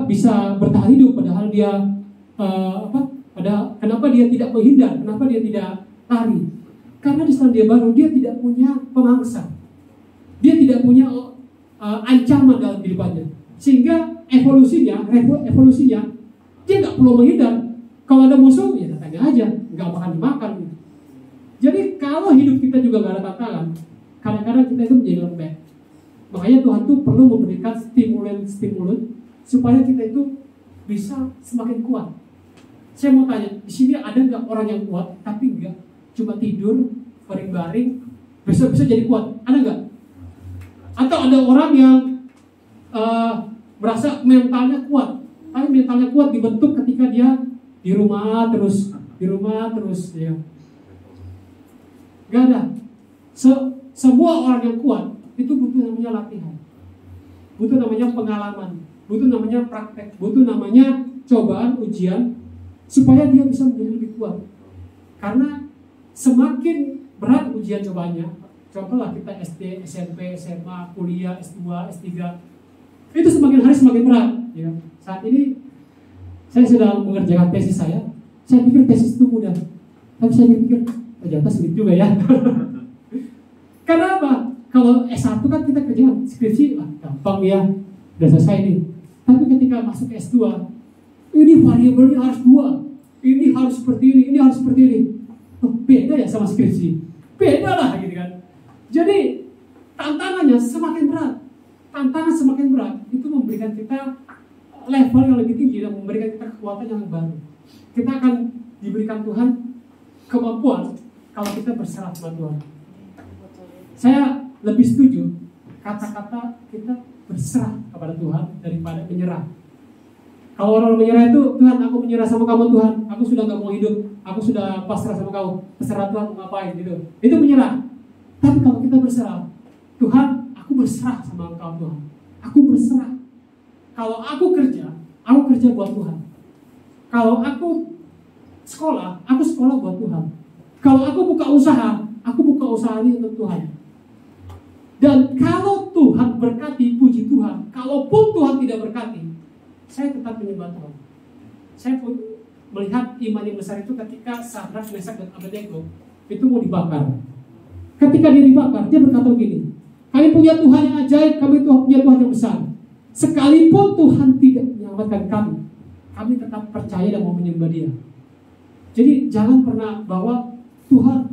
bisa bertahan hidup padahal dia kenapa dia tidak menghindar, kenapa dia tidak lari? Karena di Selandia Baru dia tidak punya pemangsa, dia tidak punya ancaman dalam kehidupannya, sehingga evolusinya dia nggak perlu menghindar. Kalau ada musuh ya datangnya aja, nggak bakal dimakan. Jadi kalau hidup kita juga nggak ada tantangan, kadang-kadang kita itu menjadi lembek. Makanya Tuhan tuh perlu memberikan stimulan supaya kita itu bisa semakin kuat. Saya mau tanya, di sini ada nggak orang yang kuat tapi nggak cuma tidur, baring-baring, besok bisa jadi kuat? Ada nggak? Atau ada orang yang merasa mentalnya kuat, tapi mentalnya kuat dibentuk ketika dia di rumah terus ya. Gak ada. Semua orang yang kuat itu butuh namanya latihan, butuh namanya pengalaman, butuh namanya praktek, butuh namanya cobaan, ujian, supaya dia bisa menjadi lebih kuat. Karena semakin berat ujian cobaannya, contohlah kita SD, SMP, SMA, kuliah, S2, S3, itu semakin hari semakin berat. Ya. Saat ini saya sedang mengerjakan tesis saya pikir tesis itu mudah, tapi saya pikir ternyata sulit juga ya. Karena apa? Kalau S1 kan kita kerjaan skripsi, gampang ya, udah selesai nih. Tapi ketika masuk S2, ini variabelnya harus 2, ini harus seperti ini harus seperti ini. Oh, beda ya sama skripsi, beda lah gitu kan. Jadi tantangannya semakin berat, tantangan semakin berat itu memberikan kita level yang lebih tinggi dan memberikan kita kekuatan yang baru. Kita akan diberikan Tuhan kemampuan kalau kita berserah sama Tuhan. Saya lebih setuju kata-kata kita berserah kepada Tuhan daripada menyerah. Kalau orang menyerah itu, Tuhan aku menyerah sama kamu Tuhan, aku sudah gak mau hidup, aku sudah pasrah sama kamu, terserah Tuhan mau ngapain gitu. Itu menyerah. Tapi kalau kita berserah, Tuhan aku berserah sama Engkau Tuhan, aku berserah. Kalau aku kerja buat Tuhan. Kalau aku sekolah buat Tuhan. Kalau aku buka usaha ini untuk Tuhan. Dan kalau Tuhan berkati, puji Tuhan. Kalaupun Tuhan tidak berkati, saya tetap menyembah Tuhan. Saya pun melihat iman yang besar itu ketika Sadrak, Mesak, dan Abednego itu mau dibakar. Ketika dia dibakar, dia berkata begini, Kami punya Tuhan yang ajaib, kami punya Tuhan yang besar. Sekalipun Tuhan tidak menyelamatkan kami tetap percaya dan mau menyembah Dia. Jadi jangan pernah bahwa Tuhan,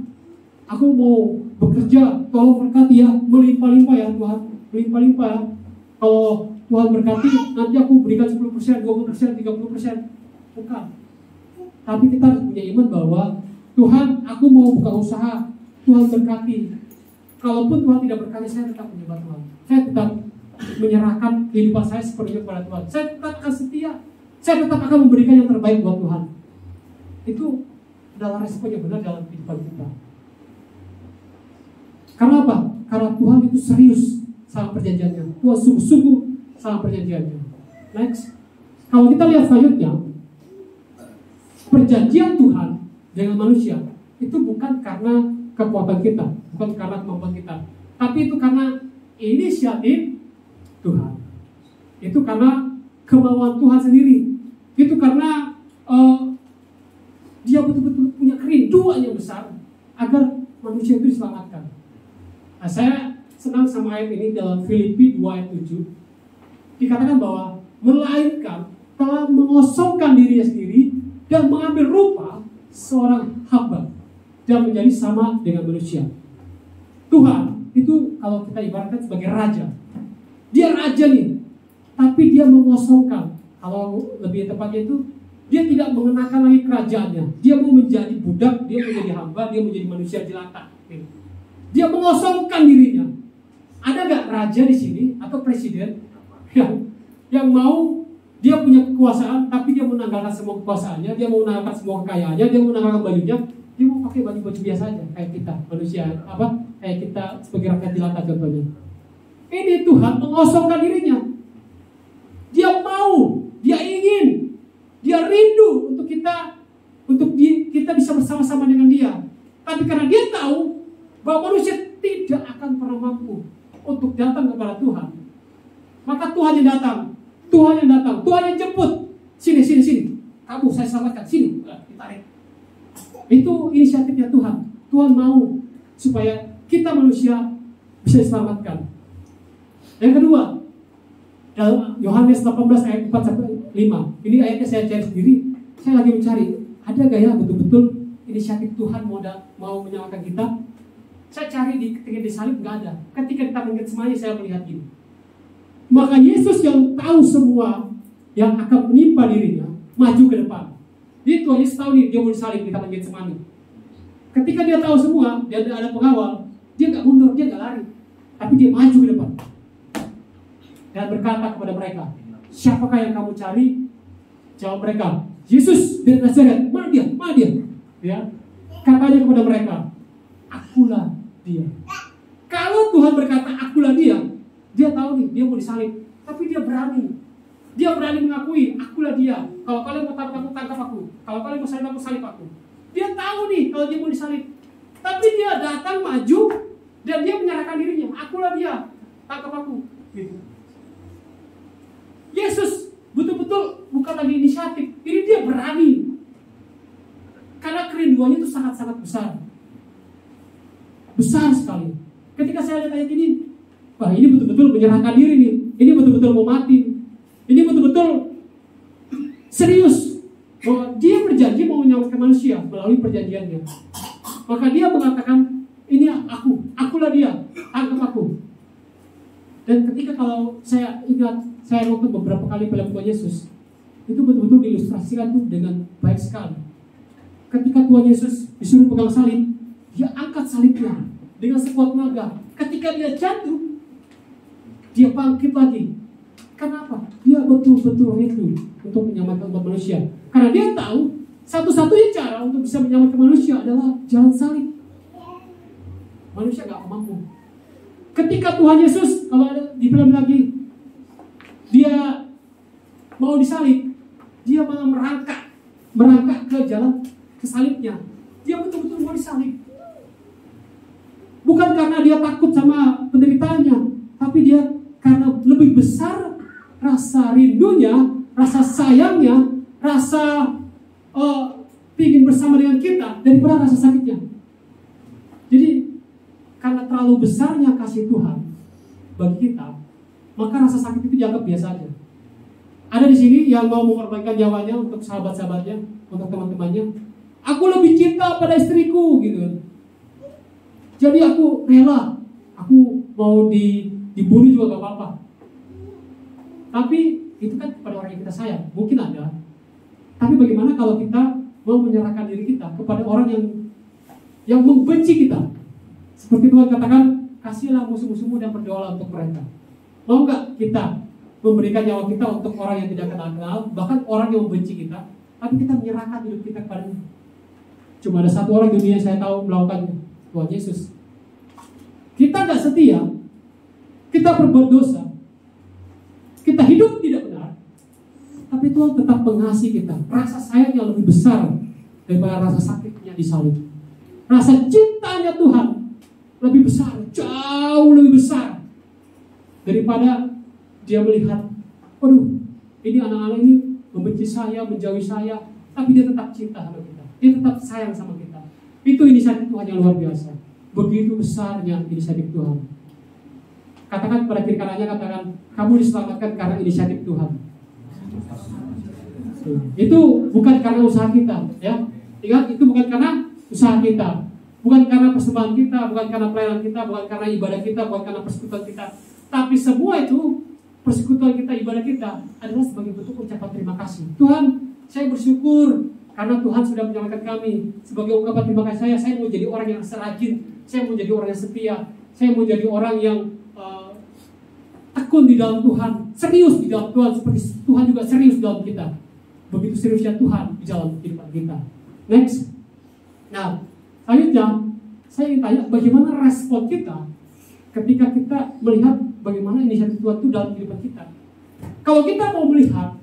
aku mau bekerja, tolong berkati ya, melimpah-limpah ya Tuhan, melimpah-limpah ya. Kalau Tuhan berkati, nanti aku berikan 10%, 20%, 30%. Bukan. Tapi kita harus punya iman bahwa Tuhan, aku mau buka usaha, Tuhan berkati. Kalaupun Tuhan tidak berkati, saya tetap menyembah Tuhan. Saya tetap menyerahkan kehidupan saya sepenuhnya kepada Tuhan. Saya tetap akan setia. Saya tetap akan memberikan yang terbaik buat Tuhan. Itu adalah respon yang benar dalam kehidupan kita. Karena apa? Karena Tuhan itu serius sama perjanjiannya. Tuhan sungguh-sungguh sama perjanjiannya. Next. Kalau kita lihat selanjutnya, perjanjian Tuhan dengan manusia itu bukan karena kekuatan kita, bukan karena kemampuan kita, tapi itu karena inisiatif Tuhan. Itu karena kemauan Tuhan sendiri. Itu karena Dia betul-betul punya kerinduan yang besar agar manusia itu diselamatkan. Nah, saya senang sama ayat ini dalam Filipi 2 ayat 7. Dikatakan bahwa melainkan telah mengosongkan dirinya sendiri dan mengambil rupa seorang hamba dan menjadi sama dengan manusia. Tuhan itu kalau kita ibaratkan sebagai raja. Dia raja nih, tapi dia mengosongkan. Kalau lebih tepatnya itu, dia tidak mengenakan lagi kerajaannya. Dia mau menjadi budak, dia menjadi hamba, dia menjadi manusia jelata. Dia mengosongkan dirinya. Ada gak raja di sini atau presiden yang mau dia punya kekuasaan, tapi dia menanggalkan semua kekuasaannya, dia mau menanggalkan semua kekayaannya, dia mau menanggalkan bajunya, dia mau pakai baju biasa aja kayak kita manusia kayak kita sebagai rakyat jelata contohnya. Ini Tuhan mengosongkan dirinya. Dia mau, dia ingin, dia rindu untuk kita bisa bersama-sama dengan Dia. Tapi karena Dia tahu bahwa manusia tidak akan pernah mampu untuk datang kepada Tuhan, maka Tuhan yang datang, Tuhan yang jemput. Sini. Kamu saya selamatkan, sini. Ditarik. Itu inisiatifnya Tuhan. Tuhan mau supaya kita manusia bisa diselamatkan. Yang kedua, dalam Yohanes 18 ayat 4-5. Ini ayatnya saya cari sendiri. Saya lagi mencari, ada gak ya betul-betul inisiatif Tuhan mau menyelamatkan kita? Saya cari ketika disalib, gak ada. Ketika kita mengingat semuanya, saya melihat ini. Maka Yesus yang tahu semua yang akan menimpa dirinya, maju ke depan. Jadi Tuhan Yesus tahu nih, dia mau disalib di taman Getsemani. Ketika dia tahu semua, dia ada pengawal, dia gak mundur, dia gak lari, tapi dia maju ke depan dan berkata kepada mereka, siapakah yang kamu cari? Jawab mereka, Yesus dari Nazaret. Mana dia? Ya, katanya kepada mereka, akulah dia. Kalau Tuhan berkata akulah dia, dia tahu nih, dia mau disalib, tapi dia berani mengakui, akulah dia. Kalau kalian mau tangkap aku, kalau kalian mau salib aku. Dia tahu nih kalau dia mau disalib, tapi dia datang maju dan dia menyerahkan dirinya, akulah dia, tangkap aku. Gitu. Yesus betul-betul bukan lagi inisiatif, ini dia berani. Karena kerinduannya itu sangat-sangat besar. Besar sekali. Ketika saya lihat ayat ini, wah ini betul-betul menyerahkan diri nih. Ini betul-betul mau mati. Ini betul-betul serius bahwa dia berjanji mau menyelamatkan manusia melalui perjanjiannya. Maka dia mengatakan, ini akulah dia, tangkap aku. Dan ketika kalau saya ingat, saya nonton beberapa kali film Tuhan Yesus, itu betul-betul diilustrasikan tuh dengan baik sekali. Ketika Tuhan Yesus disuruh pegang salib, dia angkat salibnya dengan sekuat tenaga. Ketika dia jatuh, dia bangkit lagi. Kenapa? Dia betul-betul rindu untuk menyelamatkan umat manusia. Karena dia tahu satu-satunya cara untuk bisa menyelamatkan manusia adalah jalan salib. Manusia gak mampu. Ketika Tuhan Yesus, kalau ada di film lagi, dia mau disalib, dia malah merangkak ke jalan ke salibnya. Dia betul-betul mau disalib. Bukan karena dia takut sama penderitaannya, tapi dia karena lebih besar rasa rindunya, rasa sayangnya, rasa ingin bersama dengan kita daripada rasa sakitnya. Jadi karena terlalu besarnya kasih Tuhan, bagi kita, maka rasa sakit itu dianggap biasa aja. Ada di sini yang mau mengorbankan nyawanya untuk sahabat-sahabatnya, untuk teman-temannya. Aku lebih cinta pada istriku gitu. Jadi aku rela, aku mau dibunuh juga gak apa-apa. Tapi itu kan kepada orang yang kita sayang, mungkin ada. Tapi bagaimana kalau kita mau menyerahkan diri kita kepada orang yang membenci kita? Seperti Tuhan katakan, kasihlah musuh-musuhmu dan berdoalah untuk mereka. Mau nggak kita memberikan nyawa kita untuk orang yang tidak kenal, bahkan orang yang membenci kita, tapi kita menyerahkan hidup kita kepadanya? Cuma ada satu orang di dunia yang saya tahu melakukannya, Tuhan Yesus. Kita nggak setia, kita berbuat dosa, kita hidup tidak benar, tapi Tuhan tetap mengasihi kita. Rasa sayangnya lebih besar daripada rasa sakitnya disalib. Rasa cintanya Tuhan lebih besar, jauh lebih besar daripada dia melihat, waduh, ini anak-anak ini membenci saya, menjauhi saya, tapi dia tetap cinta sama kita, dia tetap sayang sama kita. Itu inisiatif Tuhan yang luar biasa. Begitu besarnya inisiatif Tuhan. Katakan pada kiri kanannya, katakan, kamu diselamatkan karena inisiatif Tuhan. Itu bukan karena usaha kita, ya. Ingat, itu bukan karena usaha kita, bukan karena persembahan kita, bukan karena pelayanan kita, bukan karena ibadah kita, bukan karena persekutuan kita. Tapi semua itu, persekutuan kita, ibadah kita adalah sebagai bentuk ucapan terima kasih. Tuhan, saya bersyukur karena Tuhan sudah menyelamatkan kami. Sebagai ungkapan terima kasih saya mau jadi orang yang serajin, saya mau jadi orang yang setia, saya mau jadi orang yang tekun di dalam Tuhan, serius di dalam Tuhan, seperti Tuhan juga serius di dalam kita. Begitu seriusnya Tuhan di dalam kehidupan kita. Next. Nah, selanjutnya saya ingin tanya, bagaimana respon kita ketika kita melihat bagaimana inisiatif Tuhan itu dalam kehidupan kita. Kalau kita mau melihat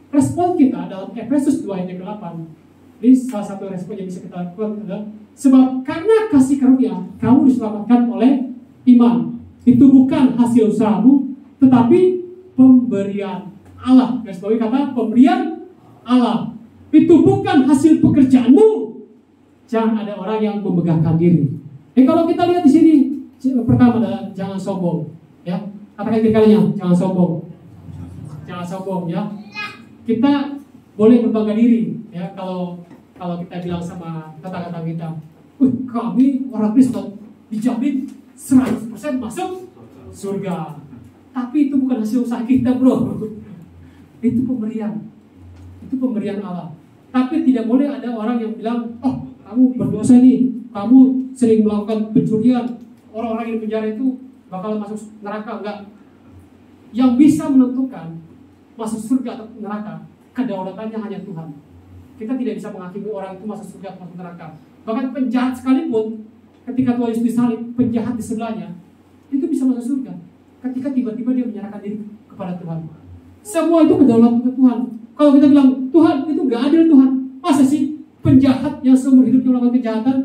respon kita dalam Efesus 2 ayat 8, ini salah satu respon yang bisa kita lakukan adalah, sebab karena kasih karunia kamu diselamatkan oleh iman. Itu bukan hasil usahamu, tetapi pemberian Allah. Garis bawahi kata pemberian Allah. Itu bukan hasil pekerjaanmu. Jangan ada orang yang memegahkan diri. Kalau kita lihat di sini, pertama adalah jangan sombong, ya. Katakan kali-kalinya, jangan sombong. Jangan sombong, ya. Kita boleh berbangga diri, ya. Kalau kita bilang sama tetangga kita, kami orang Kristen dijamin 100% masuk surga. Tapi itu bukan hasil usaha kita, bro. Itu pemberian. Itu pemberian Allah. Tapi tidak boleh ada orang yang bilang, oh, kamu berdosa nih, kamu sering melakukan pencurian, orang-orang yang di penjara itu bakal masuk neraka. Enggak. Yang bisa menentukan masuk surga atau neraka, kedaulatannya hanya Tuhan. Kita tidak bisa menghakimi orang itu masuk surga atau masuk neraka. Bahkan penjahat sekalipun, ketika Tuhan Yesus disalib, penjahat di sebelahnya itu bisa masuk surga ketika tiba-tiba dia menyerahkan diri kepada Tuhan. Semua itu kedaulatan Tuhan. Kalau kita bilang Tuhan itu gak adil, Tuhan, masa sih penjahat yang seumur hidupnya melakukan kejahatan,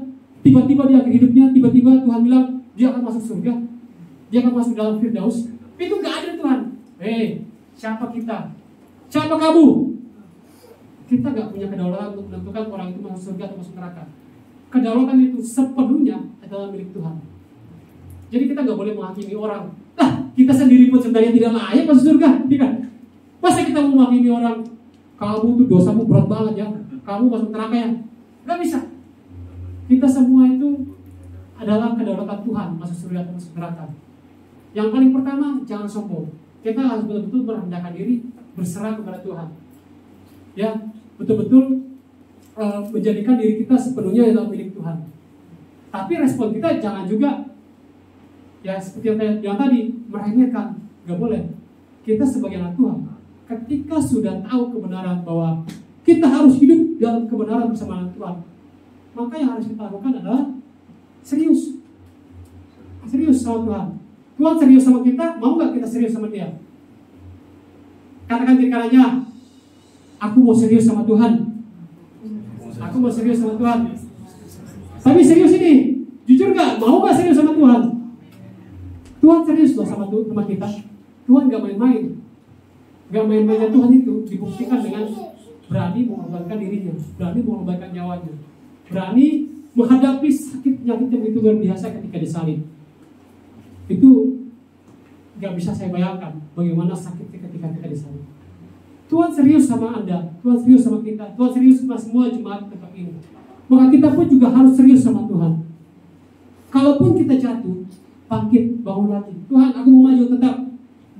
tiba-tiba di akhir hidupnya, tiba-tiba Tuhan bilang dia akan masuk surga, dia akan masuk dalam Firdaus? Itu gak adil, Tuhan. Siapa kita? Siapa kamu? Kita gak punya kedaulatan untuk menentukan orang itu masuk surga atau masuk neraka. Kedaulatan itu sepenuhnya adalah milik Tuhan. Jadi kita gak boleh menghakimi orang. Kita sendiri pun sebenarnya tidak layak masuk surga, kan? Masa kita mau menghakimi orang, kamu tuh dosamu berat banget ya, kamu masuk neraka ya? Gak bisa. Kita semua itu adalah kedaulatan Tuhan masuk surga atau masuk neraka. Yang paling pertama, jangan sombong. Kita harus betul-betul merendahkan diri, berserah kepada Tuhan. Ya, betul-betul menjadikan diri kita sepenuhnya adalah milik Tuhan. Tapi respon kita jangan juga, ya seperti yang saya bilang tadi, meremehkan. Gak boleh. Kita sebagai anak Tuhan, ketika sudah tahu kebenaran bahwa kita harus hidup dalam kebenaran bersama Tuhan, maka yang harus kita lakukan adalah serius. Serius sama Tuhan. Tuhan serius sama kita, mau gak kita serius sama dia? Katakan kiri kanannya, aku mau serius sama Tuhan. Aku mau serius sama Tuhan. Tapi serius ini, jujur gak? Mau gak serius sama Tuhan? Tuhan serius loh sama kita. Tuhan gak main-main. Gak main-mainnya Tuhan itu dibuktikan dengan berani mengorbankan dirinya, berani mengorbankan nyawanya, berani menghadapi sakit penyakit yang begitu luar biasa ketika disalib. Itu nggak bisa saya bayangkan bagaimana sakitnya ketika kita di sana. Tuhan serius sama Anda, Tuhan serius sama kita, Tuhan serius sama semua jemaat tempat ini. Maka kita pun juga harus serius sama Tuhan. Kalaupun kita jatuh, bangkit, bangun lagi. Tuhan, aku mau maju tetap.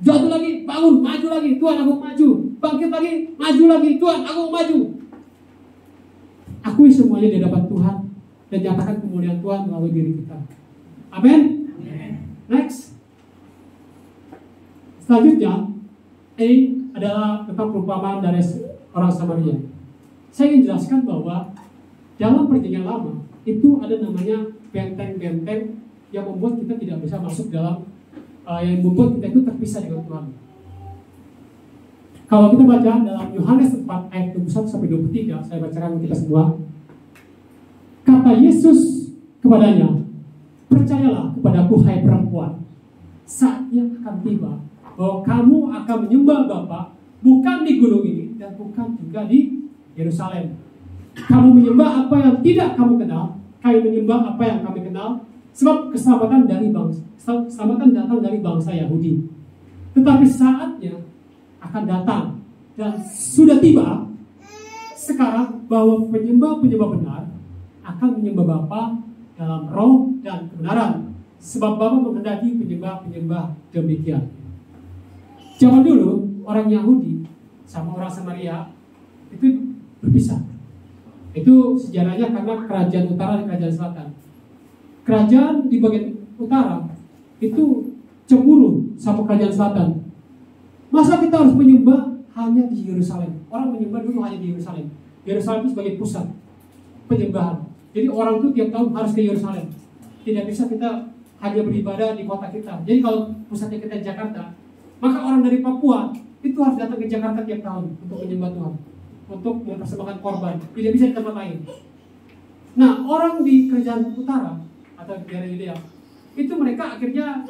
Jatuh lagi, bangun, maju lagi. Tuhan, aku mau maju. Bangkit lagi, maju lagi. Tuhan, aku mau maju. Akui semuanya di hadapan Tuhan dan nyatakan kemuliaan Tuhan melalui diri kita. Amin. Next. Selanjutnya, ini adalah tentang perumpamaan dari orang Samaria. Saya ingin jelaskan bahwa dalam perjanjian lama itu ada namanya benteng-benteng yang membuat kita tidak bisa masuk dalam yang membuat kita itu terpisah dengan Tuhan. Kalau kita baca dalam Yohanes 4 ayat 21 sampai 23, saya bacakan kita semua. Kata Yesus kepadanya, percayalah kepadaku hai perempuan, saatnya akan tiba bahwa kamu akan menyembah Bapa bukan di gunung ini dan bukan juga di Yerusalem. Kamu menyembah apa yang tidak kamu kenal, kami menyembah apa yang kami kenal, sebab keselamatan datang dari bangsa Yahudi. Tetapi saatnya akan datang dan sudah tiba sekarang bahwa penyembah-penyembah benar akan menyembah Bapa dalam roh dan kebenaran, sebab Bapa menghendaki penyembah-penyembah demikian. Zaman dulu orang Yahudi sama orang Samaria itu berpisah. Itu sejarahnya karena kerajaan utara dan kerajaan selatan. Kerajaan di bagian utara itu cemburu sama kerajaan selatan. Masa kita harus menyembah hanya di Yerusalem? Orang menyembah dulu hanya di Yerusalem. Yerusalem itu sebagai pusat penyembahan. Jadi orang itu tiap tahun harus ke Yerusalem. Tidak bisa kita hanya beribadah di kota kita. Jadi kalau pusatnya kita di Jakarta, maka orang dari Papua itu harus datang ke Jakarta tiap tahun untuk menyembah Tuhan, untuk mempersembahkan korban. Tidak bisa di tempat lain. Nah, orang di kerajaan utara atau di daerah Yudea itu mereka akhirnya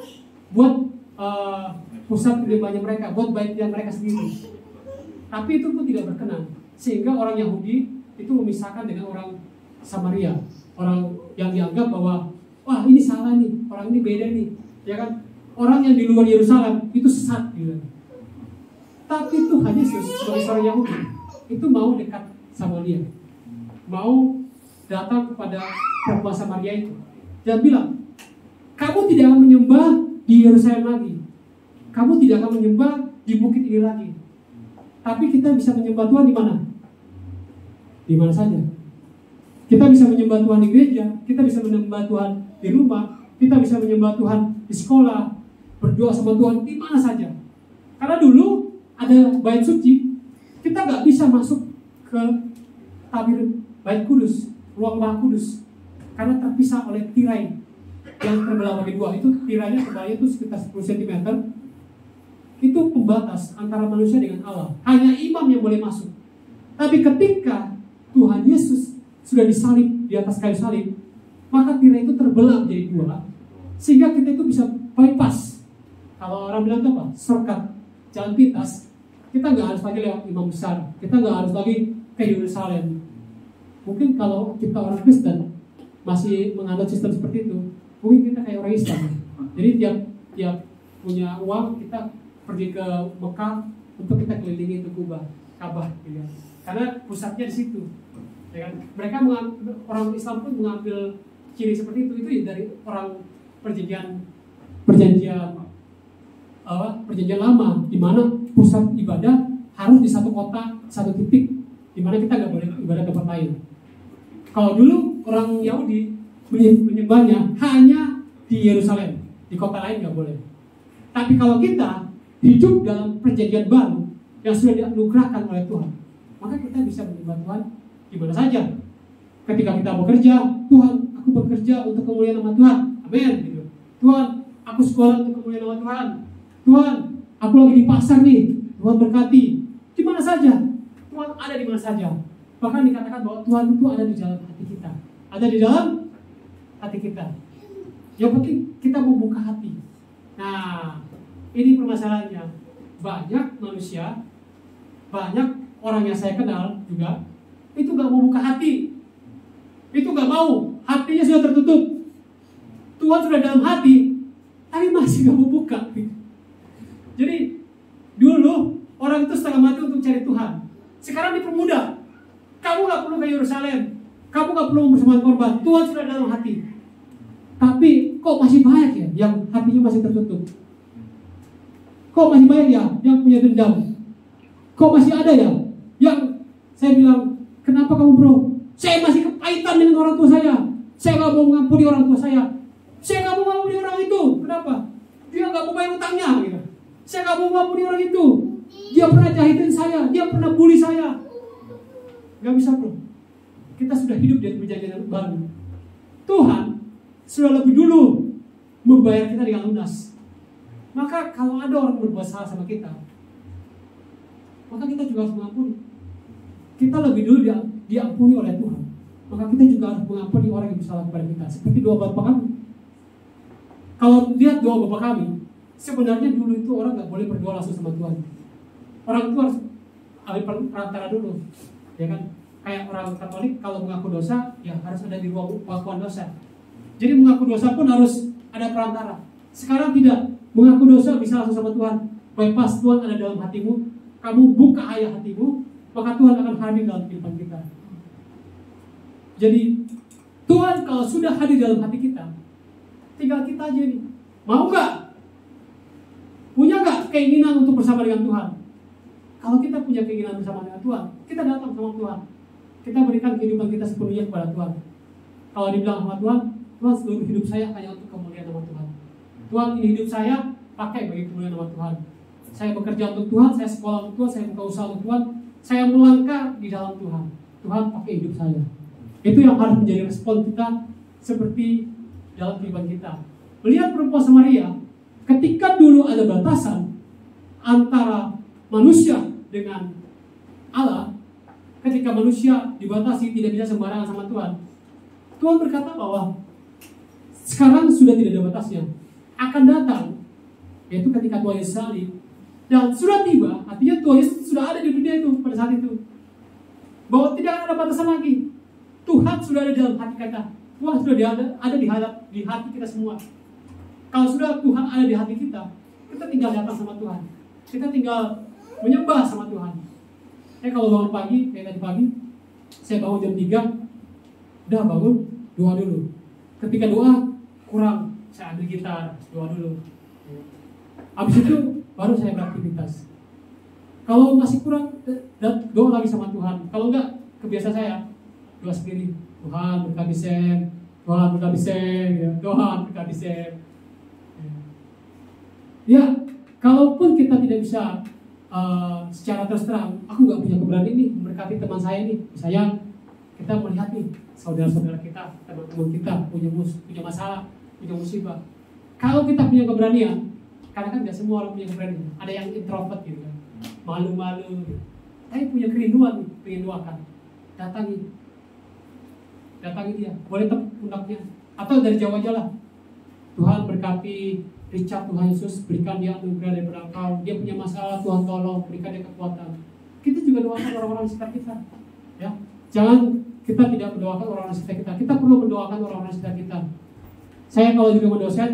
buat pusat penyembahannya mereka, buat baitnya mereka sendiri. Tapi itu pun tidak berkenan, sehingga orang Yahudi itu memisahkan dengan orang Samaria, orang yang dianggap bahwa wah ini salah nih, orang ini beda nih, ya kan? Orang yang di luar Yerusalem itu sesat gitu. Tapi Tuhan Yesus sebagai seorang Yahudi itu mau dekat sama dia, mau datang kepada perempuan Samaria itu dan bilang, kamu tidak akan menyembah di Yerusalem lagi, kamu tidak akan menyembah di bukit ini lagi, tapi kita bisa menyembah Tuhan di mana? Di mana saja. Kita bisa menyembah Tuhan di gereja, kita bisa menyembah Tuhan di rumah, kita bisa menyembah Tuhan di sekolah, berdoa sama Tuhan di mana saja. Karena dulu ada bait suci, kita nggak bisa masuk ke tabir bait kudus, ruang maha kudus, karena terpisah oleh tirai yang terbelah bagi dua. Itu tirainya tebalnya itu sekitar 10 cm. Itu pembatas antara manusia dengan Allah. Hanya imam yang boleh masuk. Tapi ketika Tuhan Yesus sudah disalib di atas kayu salib, maka tirai itu terbelah menjadi dua, sehingga kita itu bisa bypass. Kalau orang bilang apa? Shortcut, jalan pintas. Kita nggak harus lagi lewat imam besar. Kita nggak harus lagi ke Yerusalem. Mungkin kalau kita orang Kristen masih menganut sistem seperti itu, mungkin kita kayak orang Islam. Jadi tiap punya uang kita pergi ke Mekah untuk kita kelilingi itu Ka'bah, gitu. Karena pusatnya di situ. Ya kan? Mereka orang Islam pun mengambil ciri seperti itu dari orang perjanjian lama, di mana pusat ibadah harus di satu kota, satu titik, di mana kita nggak boleh ibadah tempat lain. Kalau dulu orang Yahudi menyembahnya hanya di Yerusalem, di kota lain nggak boleh. Tapi kalau kita hidup dalam perjanjian baru yang sudah dianugerahkan oleh Tuhan, maka kita bisa menyembah Tuhan di mana saja. Ketika kita bekerja, Tuhan, aku bekerja untuk kemuliaan nama Tuhan, amin. Gitu. Tuhan, aku sekolah untuk kemuliaan nama Tuhan. Tuhan, aku lagi di pasar nih, Tuhan berkati. Di mana saja, Tuhan ada di mana saja. Bahkan dikatakan bahwa Tuhan itu ada di dalam hati kita, ada di dalam hati kita. Yang penting kita membuka hati. Nah, ini permasalahannya. Banyak manusia, banyak orang yang saya kenal juga, itu gak mau buka hati. Itu gak mau, hatinya sudah tertutup. Tuhan sudah dalam hati, tapi masih gak mau buka. mencari Tuhan. Sekarang dipermudah. Kamu nggak perlu ke Yerusalem. Kamu nggak perlu mempersembahkan korban. Tuhan sudah dalam hati. Tapi kok masih banyak ya yang hatinya masih tertutup? Kok masih banyak ya yang punya dendam? Kok masih ada ya yang saya bilang, kenapa kamu bro? Saya masih kepahitan dengan orang tua saya. Saya nggak mau mengampuni orang tua saya. Saya nggak mau mengampuni orang itu. Kenapa? Dia nggak mau bayar utangnya. Gitu. Saya nggak mau mengampuni orang itu. Dia pernah jahitin saya. Dia pernah bully saya. Gak bisa bro. Kita sudah hidup di perjanjian baru. Tuhan sudah lebih dulu membayar kita dengan lunas. Maka kalau ada orang berbuat salah sama kita, maka kita juga harus mengampuni. Kita lebih dulu diampuni oleh Tuhan. Maka kita juga harus mengampuni orang yang bersalah kepada kita. Seperti doa Bapa kami. Kalau lihat doa Bapa kami, sebenarnya dulu itu orang gak boleh berdoa langsung sama Tuhan. Orang itu harus ambil perantara dulu. Ya kan? Kayak orang Katolik kalau mengaku dosa, ya harus ada di ruang pengakuan dosa. Jadi mengaku dosa pun harus ada perantara. Sekarang tidak, mengaku dosa bisa langsung sama Tuhan. Bypass, Tuhan ada dalam hatimu. Kamu buka ayah hatimu, maka Tuhan akan hadir dalam kehidupan kita. Jadi Tuhan kalau sudah hadir dalam hati kita, tinggal kita aja nih. Mau nggak? Punya nggak keinginan untuk bersama dengan Tuhan? Kalau kita punya keinginan bersama dengan Tuhan, kita datang sama Tuhan. Kita berikan kehidupan kita sepenuhnya kepada Tuhan. Kalau dibilang sama Tuhan, Tuhan seluruh hidup saya hanya untuk kemuliaan nama Tuhan. Tuhan, ini hidup saya pakai bagi kemuliaan nama Tuhan. Saya bekerja untuk Tuhan, saya sekolah untuk Tuhan, saya buka usaha untuk Tuhan, saya melangkah di dalam Tuhan. Tuhan pakai hidup saya. Itu yang harus menjadi respon kita seperti dalam kehidupan kita. Melihat perempuan Samaria, ketika dulu ada batasan antara manusia dengan Allah, ketika manusia dibatasi tidak bisa sembarangan sama Tuhan, Tuhan berkata bahwa sekarang sudah tidak ada batasnya. Akan datang, yaitu ketika Tuhan Yesus salib, dan sudah tiba, artinya Tuhan Yesus sudah ada di dunia itu pada saat itu. Bahwa tidak ada batasan lagi. Tuhan sudah ada dalam hati kita. Tuhan sudah ada di hati kita semua. Kalau sudah Tuhan ada di hati kita, kita tinggal datang sama Tuhan. Kita tinggal menyembah sama Tuhan. Saya kalau bangun pagi, kayak tadi pagi, saya bangun jam 3, udah bangun, doa dulu. Ketika doa, kurang, saya ambil gitar, doa dulu. Habis itu, baru saya beraktivitas. Kalau masih kurang, doa lagi sama Tuhan. Kalau enggak, kebiasaan saya, doa sendiri. Tuhan berkati Sam, Tuhan berkati Sam, ya. Tuhan berkati Sam. Ya, kalaupun kita tidak bisa secara terus terang, aku nggak punya keberanian nih memberkati teman saya nih. Misalnya kita melihat nih saudara-saudara kita, teman-teman kita punya masalah, punya musibah. Kalau kita punya keberanian, karena kan nggak semua orang punya keberanian. Ada yang introvert gitu kan, malu-malu. Gitu. Tapi punya kerinduan nih, pengen doakan. Datangi dia, boleh tepuk pundaknya, atau dari jauh aja lah. Tuhan berkati Richard, Tuhan Yesus berikan dia anugerah daripada Engkau. Dia punya masalah, Tuhan tolong berikan dia kekuatan. Kita juga doakan orang-orang sekitar kita. Ya, jangan kita tidak mendoakan orang-orang sekitar kita. Kita perlu mendoakan orang-orang sekitar kita. Saya kalau juga mendosen,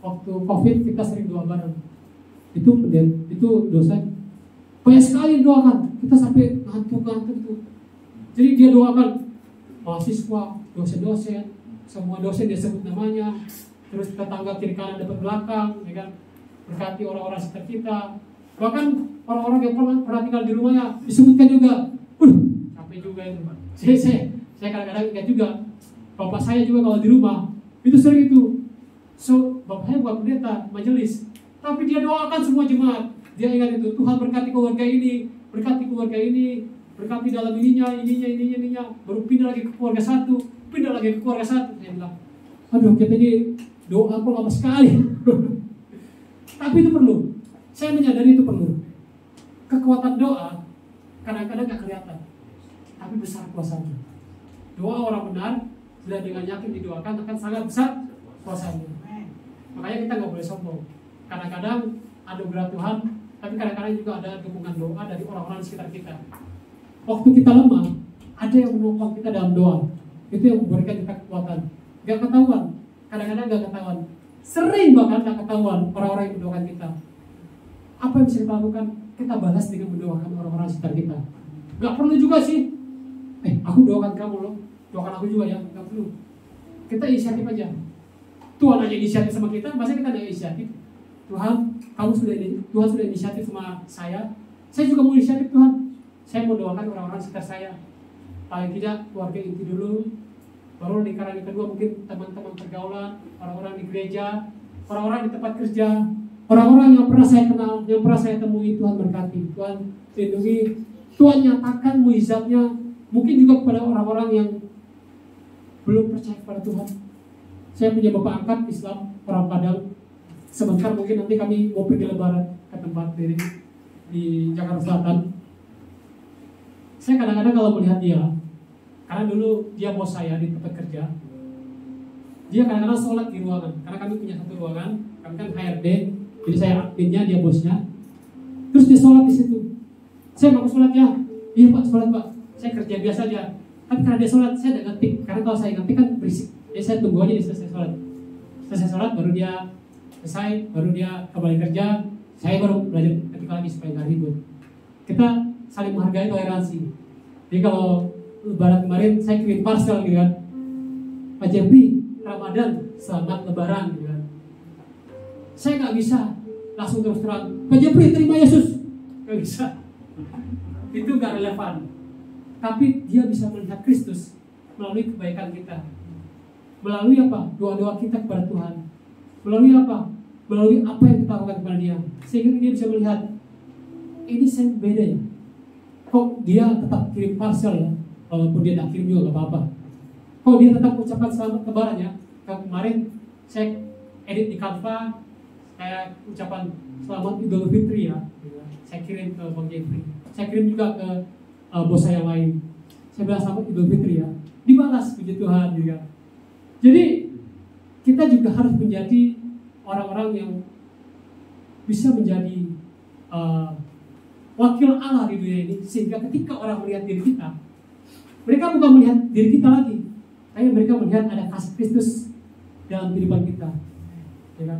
waktu COVID kita sering doa bareng. Itu dosen banyak sekali doakan. Kita sampai ngantuk itu. Jadi dia doakan mahasiswa, dosen-dosen, semua dosen dia sebut namanya. Terus tetangga kiri kanan depan belakang, ya kan? Berkati orang-orang sekitar kita. Bahkan orang-orang yang pernah tinggal di rumahnya disebutkan juga. Capek juga itu. Saya kadang-kadang ingat juga. Bapak saya juga kalau di rumah itu sering itu. So, bapak saya bukan pendeta, majelis. Tapi dia doakan semua jemaat. Dia ingat itu. Tuhan berkati keluarga ini, berkati keluarga ini, berkati dalam ininya. Baru pindah lagi ke keluarga satu, pindah lagi ke keluarga satu. Saya bilang, aduh kita ini doa kok lama sekali. Tapi itu perlu. Saya menyadari itu perlu. Kekuatan doa kadang-kadang gak kelihatan, tapi besar kuasanya. Doa orang benar bila dengan yakin didoakan akan sangat besar kuasanya. Makanya kita gak boleh sombong. Kadang-kadang anugerah Tuhan, tapi kadang-kadang juga ada dukungan doa dari orang-orang di sekitar kita. Waktu kita lemah, ada yang menopang kita dalam doa. Itu yang memberikan kita kekuatan. Gak ketahuan. Kadang-kadang gak ketahuan. Sering bahkan gak ketahuan orang-orang yang mendoakan kita. Apa yang bisa kita lakukan? kita balas dengan mendoakan orang-orang sekitar kita. Gak perlu juga sih, aku doakan kamu loh, doakan aku juga ya, gak perlu. Kita inisiatif aja. Tuhan aja inisiatif sama kita, masa kita ada inisiatif? Tuhan sudah inisiatif sama saya juga mau inisiatif Tuhan. Saya mau doakan orang-orang sekitar saya. Paling tidak keluarga inti dulu, baru lingkaran yang kedua mungkin teman-teman pergaulan, orang-orang di gereja, orang-orang di tempat kerja, orang-orang yang pernah saya kenal, yang pernah saya temui. Tuhan berkati, Tuhan lindungi, Tuhan nyatakan mujizatnya mungkin juga kepada orang-orang yang belum percaya kepada Tuhan. Saya punya bapak angkat Islam, orang Padang. Sebentar mungkin nanti kami mau pergi lebaran ke tempat di Jakarta Selatan. Saya kadang-kadang kalau melihat dia, karena dulu dia bos saya di tempat kerja, dia kadang-kadang sholat di ruangan, karena kami punya satu ruangan, kami kan HRD, jadi saya adminnya, dia bosnya. Terus dia sholat di situ. Saya mau sholat ya, iya pak, sholat pak. Saya kerja biasa aja. Tapi karena dia sholat, saya udah ngetik, karena kalau saya ngetik kan berisik. Jadi saya tunggu aja dia selesai sholat. Selesai sholat baru dia selesai, baru dia kembali kerja. Saya baru belajar ketik lagi supaya nggak ribut. Kita saling menghargai, toleransi. Jadi kalau lebaran kemarin saya kirim parcel gitu kan, Pak Jeffrey, Ramadan, selamat lebaran gitu kan. Saya nggak bisa langsung terus terang, Pak Jeffrey terima Yesus, nggak bisa. Itu nggak relevan. Tapi dia bisa melihat Kristus melalui kebaikan kita, melalui apa? Doa-doa kita kepada Tuhan, melalui apa? Melalui apa yang kita lakukan kepada dia, sehingga dia bisa melihat ini saya beda ya. Kok dia tetap kirim parcel ya, walaupun dia tidak kirim juga gak apa-apa. Kok dia tetap ucapkan selamat lebaran ya. Kemarin saya edit di Canva, saya ucapan selamat Idul Fitri ya. Saya kirim ke Bang Jeffrey. Saya kirim juga ke bos saya yang lain. Saya bilang selamat Idul Fitri ya. Dibalas, puji Tuhan juga. Jadi kita juga harus menjadi orang-orang yang bisa menjadi wakil Allah di dunia ini, sehingga ketika orang melihat diri kita, mereka bukan melihat diri kita lagi, tapi mereka melihat ada kasih Kristus dalam kehidupan kita, ya kan?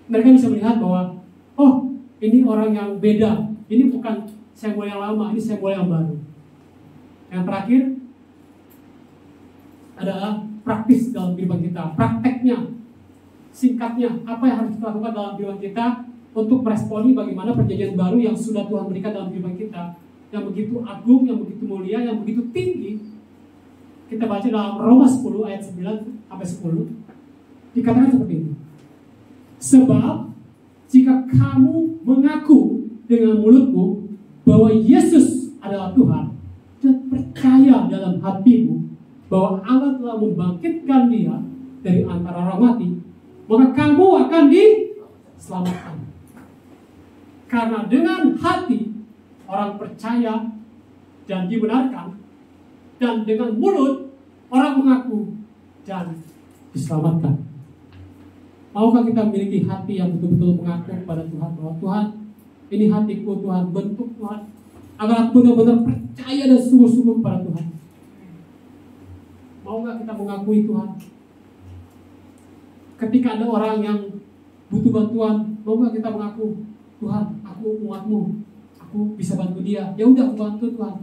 Mereka bisa melihat bahwa, oh ini orang yang beda, ini bukan saya mulai yang lama, ini saya mulai yang baru. Yang terakhir adalah praktis dalam kehidupan kita, prakteknya, singkatnya, apa yang harus kita lakukan dalam kehidupan kita untuk meresponi bagaimana perjanjian baru yang sudah Tuhan berikan dalam kehidupan kita, yang begitu agung, yang begitu mulia, yang begitu tinggi. Kita baca dalam Roma 10 ayat 9 sampai 10, dikatakan seperti ini. Sebab jika kamu mengaku dengan mulutmu bahwa Yesus adalah Tuhan dan percaya dalam hatimu bahwa Allah telah membangkitkan dia dari antara orang mati, maka kamu akan diselamatkan. Karena dengan hati orang percaya dan dibenarkan, dan dengan mulut orang mengaku dan diselamatkan. Maukah kita memiliki hati yang betul-betul mengaku kepada Tuhan bahwa Tuhan, ini hatiku Tuhan, bentuk Tuhan, agar aku benar-benar percaya dan sungguh-sungguh kepada Tuhan. Maukah kita mengakui Tuhan? Ketika ada orang yang butuh bantuan, maukah kita mengaku, Tuhan, aku umatmu, aku bisa bantu dia. Ya udah, aku bantu Tuhan.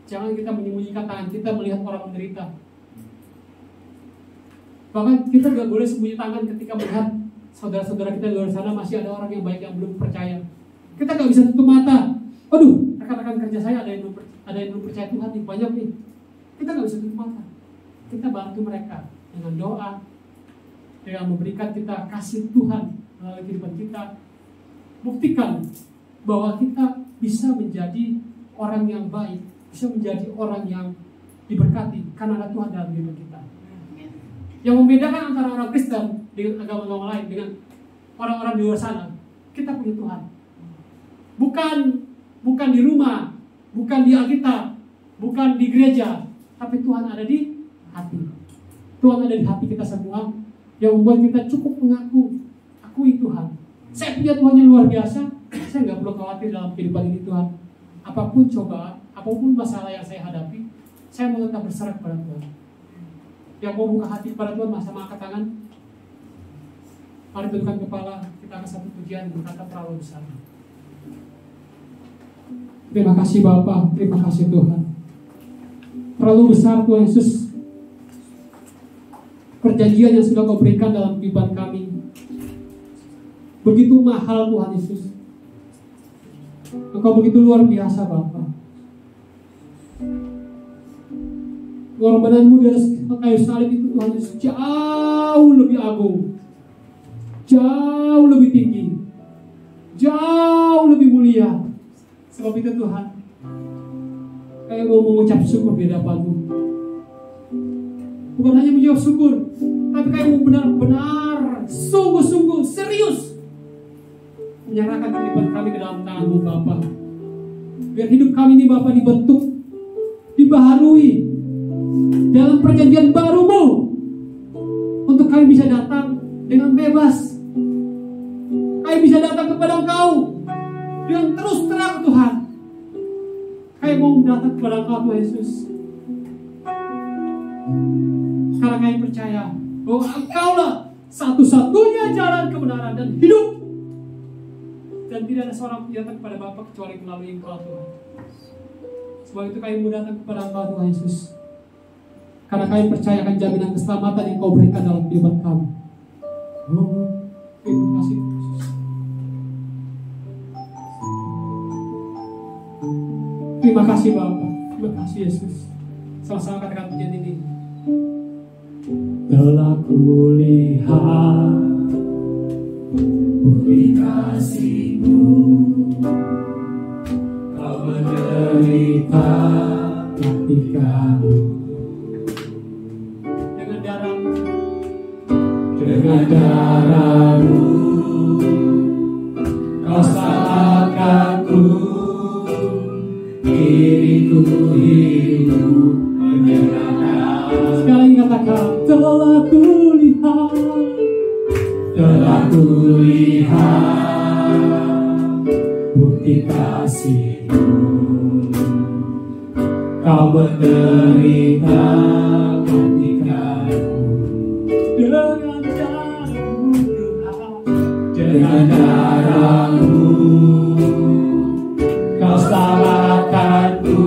Jangan kita menyembunyikan tangan kita melihat orang menderita. Bahkan kita gak boleh sembunyi tangan ketika melihat saudara-saudara kita di luar sana masih ada orang yang baik yang belum percaya. Kita gak bisa tutup mata. Aduh, rekan-rekan kerja saya ada yang belum percaya Tuhan nih, banyak nih. Kita gak bisa tutup mata. Kita bantu mereka dengan doa, dengan memberikan kita kasih Tuhan melalui kehidupan kita. Buktikan bahwa kita bisa menjadi orang yang baik, bisa menjadi orang yang diberkati karena ada Tuhan dalam kehidupan kita. Yang membedakan antara orang Kristen dengan agama-agama lain, dengan orang-orang di luar sana, kita punya Tuhan. Bukan di rumah, bukan di Alkitab, bukan di gereja, tapi Tuhan ada di hati. Tuhan ada di hati kita semua, yang membuat kita cukup akui Tuhan. Saya punya Tuhan yang luar biasa. Saya nggak perlu khawatir dalam kehidupan ini Tuhan. Apapun cobaan, apapun masalah yang saya hadapi, saya mau tetap berserah kepada Tuhan. Yang mau buka hati kepada Tuhan, sama angkat tangan. Mari tundukkan kepala, kita akan satu pujian berkata terlalu besar. Terima kasih Bapa, terima kasih Tuhan. Terlalu besar Tuhan Yesus perjanjian yang sudah Kau berikan dalam kehidupan kami. Begitu mahal Tuhan Yesus. Engkau begitu luar biasa Bapa. Pengorbananmu di atas kayu salib itu Tuhan Yesus jauh lebih agung, jauh lebih tinggi, jauh lebih mulia. Sebab itu Tuhan, kayak mau mengucap syukur di hadapan-Mu. Bukan hanya menjawab syukur, tapi kayak mau benar-benar sungguh-sungguh serius menyerahkan kehidupan kami ke dalam tangan-Mu Bapa. Biar hidup kami ini Bapa dibentuk, dibaharui dalam perjanjian baru-Mu, untuk kami bisa datang dengan bebas. Kami bisa datang kepada Engkau dengan terus terang Tuhan. Kami mau datang kepada Engkau Tuhan Yesus, karena kami percaya bahwa Engkaulah satu-satunya jalan kebenaran dan hidup, dan tidak ada seorang pun datang kepada Bapa kecuali melalui Engkau Tuhan. Sebab itu kami mau datang kepada Engkau Tuhan Yesus, karena kami percaya akan jaminan keselamatan yang Kau berikan dalam kehidupan kami. Terima kasih Yesus. Terima kasih Bapa, terima kasih Yesus. Sama-sama katakan pujian ini. Telah kulihat bukti kasih-Mu, Kau menderita matikan dengan darah-Mu, Kau salahkanku, diriku hidup menyenangkan. Sekali katakan, telah kulihat bukti kasih-Mu, Kau menderita matikanku dengan darah-Mu, Kau selamatkanku,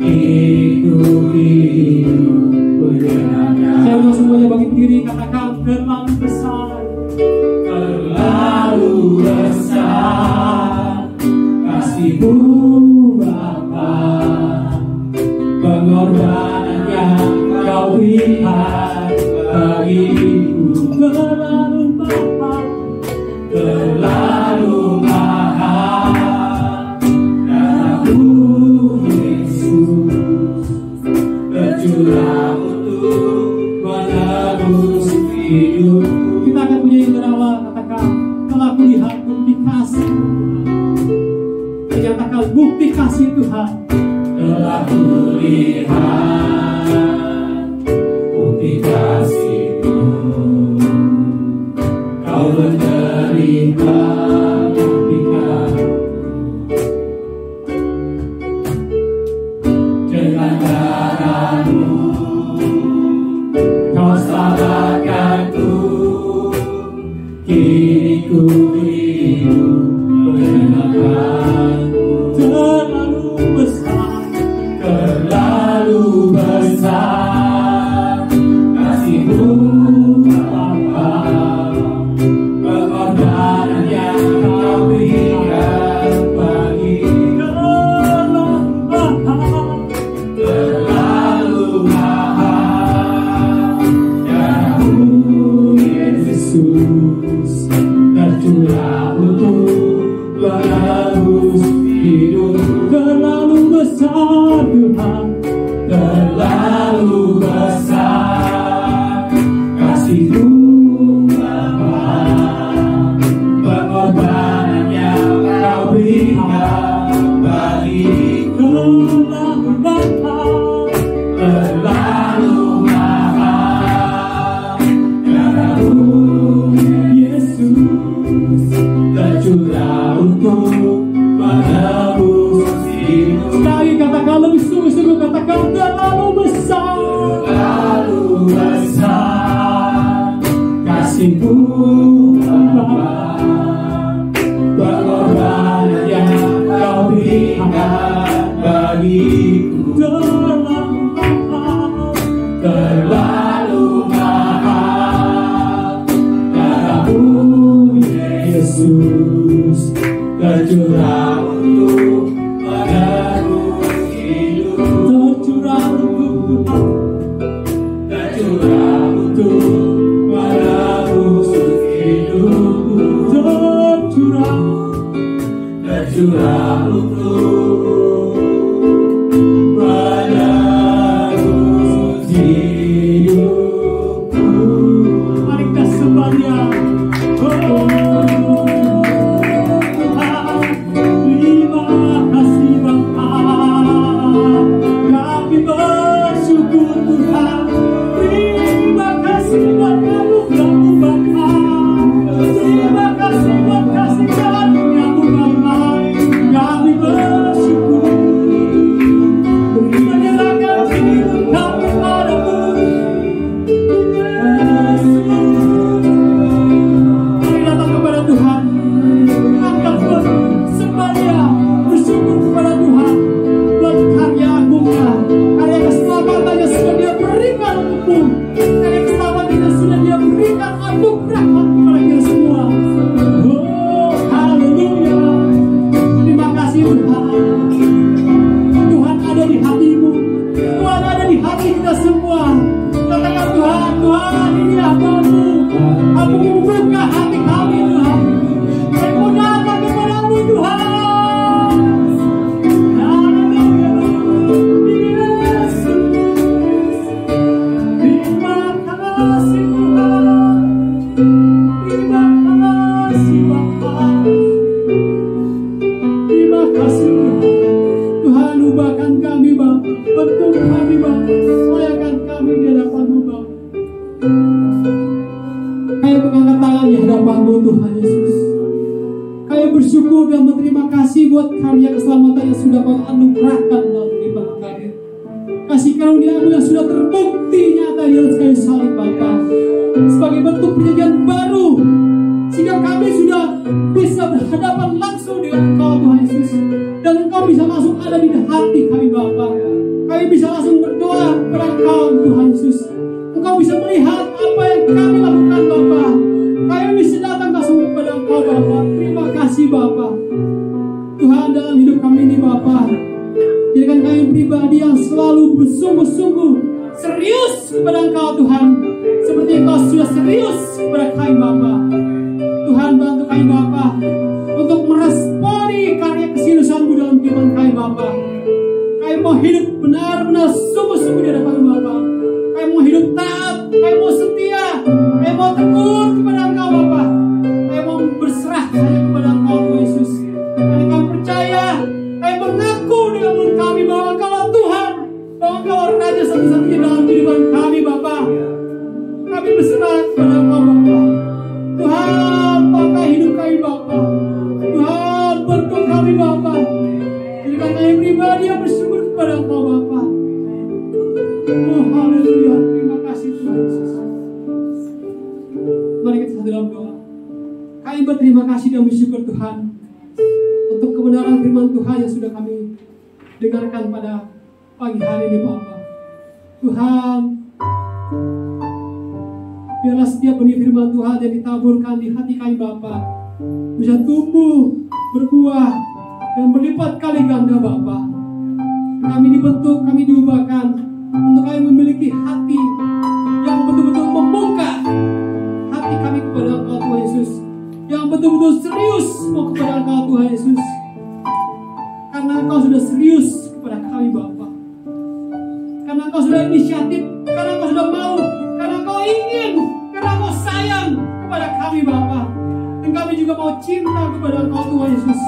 diriku hidup menyenangkan. Saya mau semuanya bagi diri, katakan terlalu besar, terlalu besar kasih-Mu Bapa, pengorbanan yang Kau berikan bagiku terlalu mahal, terlalu mahal. Darah-Mu Yesus tercurah untuk menebus hidup. Kita akan punya yang Allah, katakan telah kulihat bukti kasih. Menyatakan bukti kasih Tuhan. Telah kulihat bukti kasih-Mu, Kau menderita matikanku dengan darah-Mu, Kau selamatkanku, kini ku hidup menyenangkanku. Terlalu besar, terlalu besar kasih-Mu Bapa, pengorbanan yang Kau berikan bagiku terlalu mahal. Darah-Mu Yesus tercurah untuk menebus hidup. Terlalu besar Tuhan, terlalu besar kasih-Mu Bapa, pengorbanan yang Kau berikan bagiku terlalu mahal. Darah-Mu Yesus tercurah untuk menebus hidup. Sekali katakan lebih sungguh-sungguh, katakan terlalu besar, terlalu besar kasih-Mu Bapa, pengorbanan yang Kau bagiku terlalu mahal. Darahmu Yesus tercurah untuk menebus hidup, tercurah untuk menebus hidup, tercurah untuk menebus hidupku. Mari kita sembah Dia. Terima kasih Bapa, kami bersyukur Tuhan. Terima kasih buat anugerah-Mu Bapa. Terima kasih buat kasih karunia-Mu Bapa. Kami bersyukur. Menyerahkan hidup kami padamu. Mari datang kepada Tuhan. Angkat sembah Dia, bersyukur kepada Tuhan buat karya agungnya, karya keselamatan yang sudah Dia berikan untukmu, karya keselamatan yang sudah Dia berikan anugerah kepada kita semua. Oh, haleluya. Terima kasih Tuhan. Tuhan ada di hatimu, Tuhan ada di hati kita semua. Katakan Tuhan, Tuhan ini hambamu, aku membuka hati kami Tuhan. Saya mau datang kepadamu Tuhan. Haleluya. Yesus. Terima kasih Tuhan. Terima kasih Bapa. Terima kasih Tuhan. Tuhan ubahkan kami Bapa, bentuk kami Bapa, layakan kami di hadapan-Mu Bapa. Kami mengangkat tangan di hadapan-Mu Tuhan Yesus. Kami bersyukur dan berterima kasih buat karya keselamatan yang sudah Kau anugerahkan dalam kehidupan kami. Kasih karunia-Mu yang sudah terbukti nyata di atas kayu salib Bapa, sebagai bentuk perjanjian baru, sehingga kami sudah bisa berhadapan langsung dengan Engkau Tuhan Yesus, dan Engkau bisa langsung ada di hati kami Bapa. Kami bisa langsung berdoa kepada Engkau Tuhan Yesus. Engkau bisa melihat apa yang kami lakukan Bapa. Kami bisa datang langsung kepada Engkau Bapa. Terima kasih Bapa. Tuhan, dalam hidup kami ini Bapa, jadikan kami pribadi yang selalu bersungguh-sungguh serius kepada Engkau Tuhan, seperti Engkau sudah serius kepada kami Bapa. Tuhan, bantu kami Bapa untuk meresponi karya keseriusan-Mu dalam kehidupan kami Bapa. Kami mau hidup benar-benar sungguh-sungguh di hadapan Bapa. Kami mau hidup taat, kami mau setia, kami mau tekun kepada Engkau Bapa. Kami mau berserah hanya kepada Engkau Tuhan Yesus. Kami percaya, kami mengaku dengan mulut kami bahwa Engkau Tuhan, bahwa Engkau Raja satu-satunya dalam kehidupan kami Bapa. Kami berserah kepada Engkau Bapa. Tuhan, pakai hidup kami Bapa. Tuhan, bentuk kami Bapa. Jadikan kami pribadi yang bersyukur kepada Engkau Bapa. Oh, haleluya. Terima kasih Tuhan Yesus. Mari kita satu dalam doa. Kami berterima kasih dan bersyukur Tuhan untuk kebenaran firman Tuhan yang sudah kami dengarkan pada pagi hari ini Bapa. Tuhan, biarlah setiap benih firman Tuhan yang ditaburkan di hati kami Bapa bisa tumbuh, berbuah, dan berlipat kali ganda Bapa. Kami dibentuk, kami diubahkan untuk kami memiliki hati yang betul-betul membuka hati kami kepada Engkau Tuhan Yesus, yang betul-betul serius mau kepada Engkau Tuhan Yesus, karena Engkau sudah serius kepada kami Bapa, karena Engkau sudah inisiatif, karena Engkau sudah mau, karena Engkau ingin, karena Engkau sayang kepada kami Bapa. Dan kami juga mau cinta kepada Engkau Tuhan Yesus.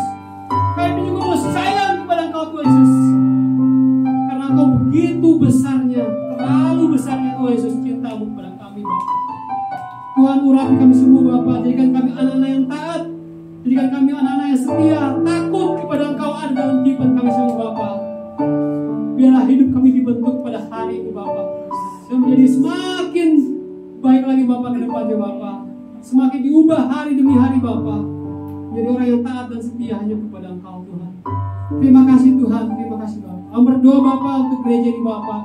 Kami juga mau sayang kepada Engkau Tuhan Yesus, karena Engkau begitu besarnya, terlalu besarnya Tuhan Yesus cinta-Mu kepada kami Bapa. Tuhan, urapi kami semua Bapa. Jadikan kami anak-anak yang taat, jadikan kami anak-anak yang setia, takut kepada Engkau ada dalam kehidupan kami semua Bapa. Biarlah hidup kami dibentuk pada hari ini Bapa, yang menjadi semakin baik lagi Bapa ke depannya Bapa. Semakin diubah hari demi hari Bapa, menjadi orang yang taat dan setia hanya kepada Engkau Tuhan. Terima kasih Tuhan, terima kasih Bapak. Kami berdoa Bapak untuk gereja ini Bapak.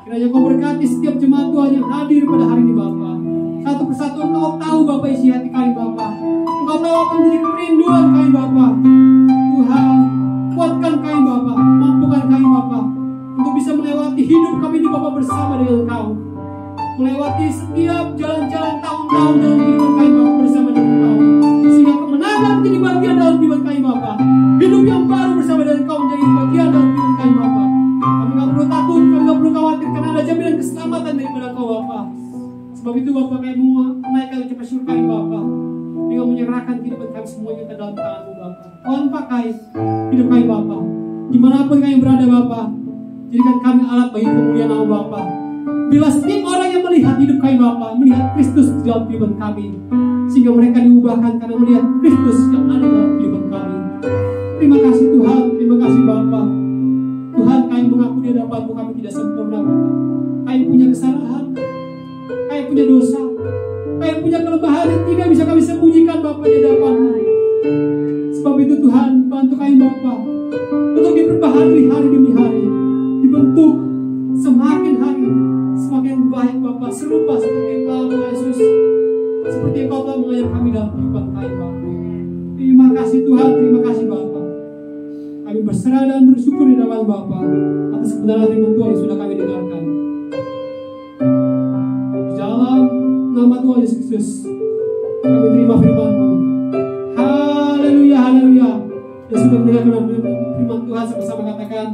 Kiranya Kau berkati setiap jemaat Tuhan yang hadir pada hari ini Bapak. Satu persatu Engkau tahu Bapak isi hati kami Bapak. Engkau tahu apa menjadi kerinduan kami Bapak. Tuhan, kuatkan kami Bapak, mampukan kami Bapak untuk bisa melewati hidup kami ini Bapak bersama dengan Engkau. Melewati setiap jalan-jalan tahun-tahun dalam kehidupan kami Bapak bersama dengan Engkau. Sehingga kemenangan menjadi bagian dalam kehidupan kami Bapak. Hidup yang baru bersama dengan Engkau menjadi bagian dalam kehidupan kami Bapak. Kami gak perlu takut, kami gak perlu khawatir karena ada jaminan keselamatan daripada Engkau Bapak. Sebab itu Bapak kami mau menaikkan ucapan syukur kami Bapak dengan menyerahkan kehidupan kami semuanya ke dalam tangan-Mu Bapak. Tuhan pakai hidup kami Bapak. Dimanapun kami berada Bapak, jadikan kami alat bagi kemuliaan Nama Bapak. Bila setiap orang yang melihat hidup kami Bapak, melihat Kristus di dalam kehidupan kami, sehingga mereka diubahkan karena melihat Kristus yang ada dalam kehidupan kami. Terima kasih Tuhan, terima kasih Bapak. Tuhan, kami mengaku di hadapan-Mu kami tidak sempurna Bapak. Kami punya kesalahan, kami punya dosa, kami punya kelemahan yang tidak bisa kami sembunyikan Bapak di hadapan-Mu. Sebab itu Tuhan, bantu kami Bapak untuk diperbaharui hari demi hari, dibentuk semakin hari semakin baik Bapak, serupa seperti Engkau Tuhan Yesus, seperti Engkau telah mengajar kami dalam kehidupan kami Bapak. Terima kasih Tuhan, terima kasih Bapak. Kami berserah dan bersyukur di hadapan Bapa atas kebenaran firman Tuhan yang sudah kami dengarkan. Di dalam nama Tuhan Yesus Kristus kami terima firman-Mu. Haleluya, haleluya. Dan sudah mendengarkan firman Tuhan sama-sama katakan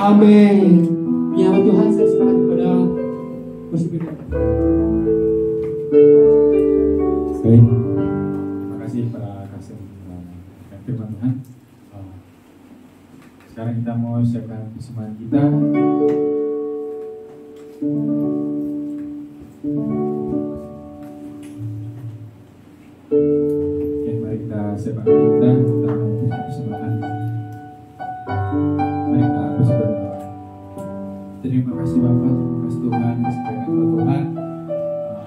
amin. Biarlah Tuhan saya serahkan kepada worship leader. Baik, terima kasih para kasih firman Tuhan. Sekarang kita mau siapkan persembahan kita. Oke, mari kita siapkan kita mau persembahan. Mari kita berdoa. Terima kasih Bapa, terima kasih Tuhan, supaya Engkau Tuhan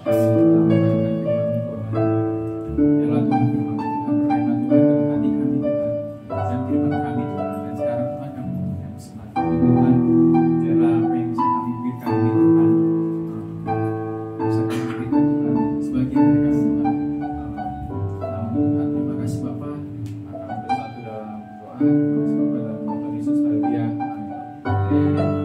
kita mendengarkan firman Tuhan. Yalah Tuhan, firman Tuhan, firman Tuhan dalam hati kami Tuhan, dan firman kami Tuhan. Dan sekarang Tuhan kami memberikan kesempatan Tuhan, yalah apa yang bisa kami berikan Tuhan, bisa kami berikan Tuhan sebagian dari kami Tuhan. Nama Tuhan, terima kasih Bapa. Akan bersatu dalam doa. Terima kasih Bapa dalam nama Yesus. Haleluya. Amin.